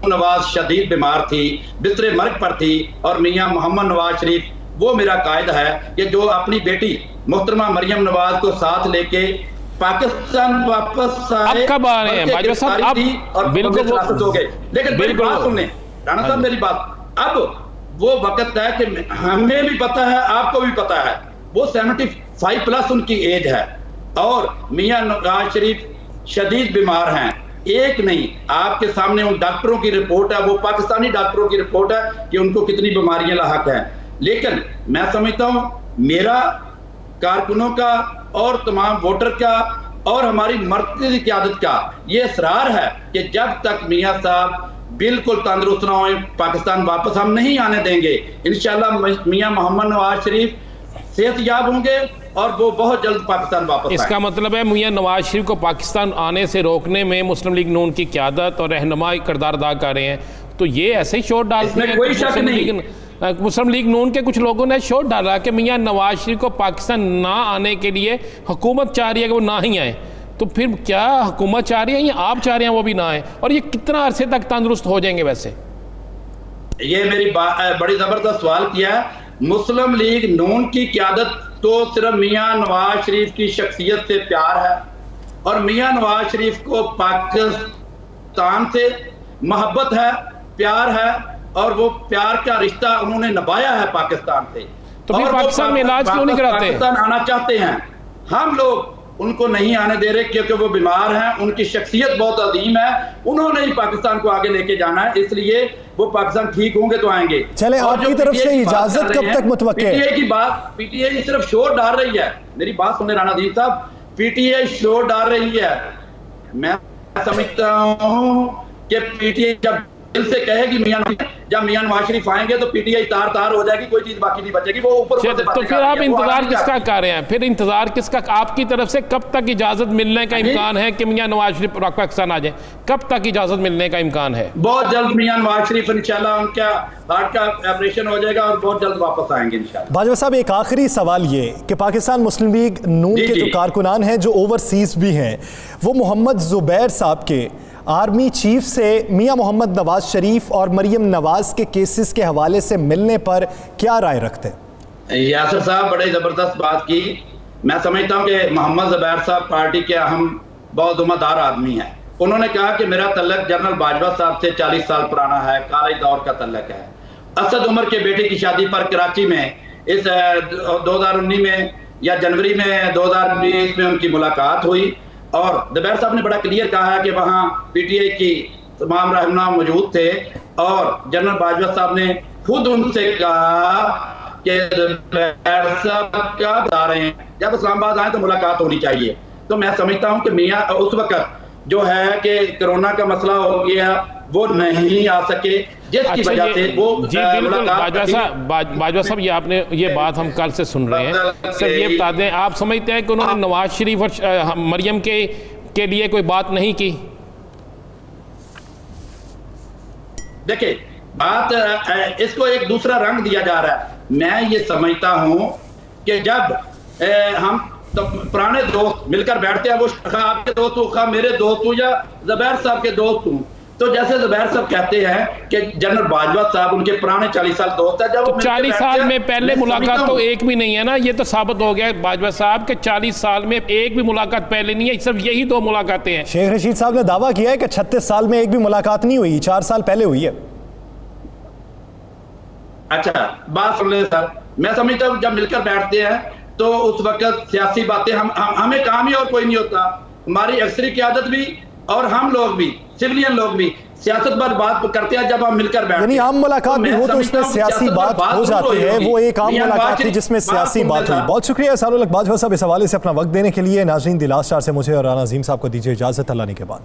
नवाज शदीद बीमार थी, बिस्तरे मर्ग पर थी, और मियां मोहम्मद नवाज शरीफ वो मेरा कायद है कि जो अपनी बेटी मोहतरमा मरियम नवाज को साथ लेके पाकिस्तान वापस आए। कब आ रहे हैं बाजवा साहब? अब बिल्कुल हो गए। लेकिन मेरी बात सुनने राणा साहब, मेरी बात, अब वो वक्त है कि हमें भी पता है, आपको भी पता है, वो 75 प्लस उनकी एज है और मियां नवाज शरीफ शदीद बीमार हैं। एक नहीं, आपके सामने उन डॉक्टरों की रिपोर्ट है, वो पाकिस्तानी डॉक्टरों की रिपोर्ट है कि उनको कितनी बीमारियां लाहक हैं। लेकिन मैं समझता हूं मेरा, कारकुनों का और तमाम वोटर का और हमारी मर्कज़ी क़यादत का ये इसरार है कि जब तक मियाँ साहब बिल्कुल तंदुरुस्त ना होए पाकिस्तान वापस हम नहीं आने देंगे। इंशाल्लाह मियाँ मोहम्मद नवाज शरीफ सेहतयाब होंगे और वो बहुत जल्द पाकिस्तान वापस इसका मतलब है मियाँ नवाज शरीफ को पाकिस्तान आने से रोकने में मुस्लिम लीग नून की क़यादत और रहनुमाई किरदार अदा कर रहे हैं। तो ये ऐसे ही शोर डालते हैं, कोई शक नहीं। मुस्लिम लीग नून के कुछ लोगों ने शोर डाला कि मियाँ नवाज शरीफ को पाकिस्तान ना आने के लिए हुकूमत चाह रही है कि वो ना ही आए। तो फिर क्या हुकूमत चाह रही है या आप चाह रहे हैं वो भी ना आए? और ये कितना अरसे तक तंदुरुस्त हो जाएंगे? वैसे ये मेरी बड़ी ज़बरदस्त सवाल किया है। मुस्लिम लीग नून की क़यादत तो सिर्फ मियाँ नवाज शरीफ की शख्सियत से प्यार है और मियाँ नवाज शरीफ को पाकिस्तान से मोहब्बत है, प्यार है और वो प्यार का रिश्ता उन्होंने निभाया है पाकिस्तान से। तो फिर पाकिस्तान में इलाज क्यों नहीं कराते? पाकिस्तान आना चाहते हैं, हम लोग उनको नहीं आने दे रहे क्योंकि वो बीमार हैं, उनकी शख्सियत बहुत अजीम है, उन्होंने ही पाकिस्तान को आगे लेके जाना है, इसलिए वो पाकिस्तान ठीक होंगे तो आएंगे। चले, आपकी तरफ से इजाजत कब तक मुतवक्के है? पीटीआई की बात, पीटीआई सिर्फ शोर डाल रही है। मेरी बात सुने राणा दीन साहब, पीटीआई शोर डाल रही है। मैं समझता हूँ कि पीटीआई जब दिल से कहेगी जब मियां नवाज शरीफ आएंगे तो पीटीआई तार हो जाएगी, कोई चीज बाकी नहीं बचेगी, वो ऊपर से तो फिर आप इंतजार किसका कर रहे हैं? फिर इंतजार किसका? आपकी तरफ से कब तक इजाजत मिलने का इम्कान है कि मियां नवाज शरीफ पाकिस्तान आ जाए? कब तक इजाजत मिलने का इम्कान है? बहुत जल्द मियां नवाज शरीफ इंशाल्लाह उनका हार्ट का ऑपरेशन हो जाएगा और बहुत जल्द वापस आएंगे इंशाल्लाह। बाजवा साहब, एक आखिरी सवाल ये कि पाकिस्तान मुस्लिम लीग नून के जो कारकुनान हैं जो ओवरसीज भी हैं, वो मोहम्मद जुबैर साहब के आर्मी चीफ से मियां मोहम्मद नवाज शरीफ और मरियम नवाज के केसेस के हवाले से मिलने पर क्या राय रखते हैं? यासिर साहब बड़े ज़बरदस्त बात की। मैं समझता हूं कि मोहम्मद जुबैर साहब पार्टी के अहम बहुत उम्मीदवार आदमी हैं। उन्होंने कहा कि मेरा तल्लक जनरल बाजवा साहब से 40 साल पुराना है, काले दौर का तल्लक है। असद उमर के बेटे की शादी पर कराची में इस 2019 में या जनवरी में 2020 में उनकी मुलाकात हुई और जुबैर साहब ने बड़ा क्लियर कहा है कि वहाँ पीटीआई की तमाम रहनुमा मौजूद थे और जनरल बाजवा साहब ने खुद उनसे कहा कि जुबैर साहब क्या बता रहे हैं, जब इस्लामाबाद आए तो मुलाकात होनी चाहिए। तो मैं समझता हूँ कि मियाँ उस वक्त जो है कि कोरोना का मसला हो गया, वो नहीं आ सके, जिसकी वजह से वो जी बिल्कुल। बाजवा साहब, ये आपने ये बात हम कल से सुन रहे हैं। सर ये बता दें, आप समझते हैं कि उन्होंने नवाज शरीफ और मरियम के लिए कोई बात नहीं की? देखिए, बात इसको एक दूसरा रंग दिया जा रहा है। मैं ये समझता हूँ कि जब हम तो पुराने दोस्त मिलकर बैठते हैं, वो आपके दोस्त हो, मेरे दोस्त हो या जुबैर साहब के दोस्त हूँ, तो जैसे जुबैर साहब कहते हैं कि जनरल बाजवा साहब उनके पुराने 40 साल दोस्त है, जब तो 40 साल में पहले मुलाकात तो एक भी नहीं है ना? ये तो साबित हो गया बाजवा साहब के 40 साल में एक भी मुलाकात पहले नहीं है, सिर्फ यही 2 मुलाकातें हैं। शेख रशीद साहब ने दावा किया है कि 36 साल में एक भी मुलाकात नहीं हुई, 4 साल पहले हुई है। अच्छा, बात सुन ले सर, मैं समझता हूँ जब मिलकर बैठते हैं तो उस वक्त सियासी बातें हमें काम ही और कोई नहीं होता। हमारी अक्सरी क़यादत भी और हम लोग भी, सिविलियन लोग भी सियासत पर बात करते हैं जब हम मिलकर बैठते हैं। यानी आम मुलाकात भी हो तो उसमें सियासी बात हो जाती है, वो एक आम मुलाकात थी जिसमें सियासी बात हुई। बहुत शुक्रिया सारुल बाजवा साहब इस हवाले से अपना वक्त देने के लिए। नाज़रीन, द लास्ट स्टार से मुझे और राणा अज़ीम साहब को दीजिए इजाज़त, अल्लाह ने के बाद।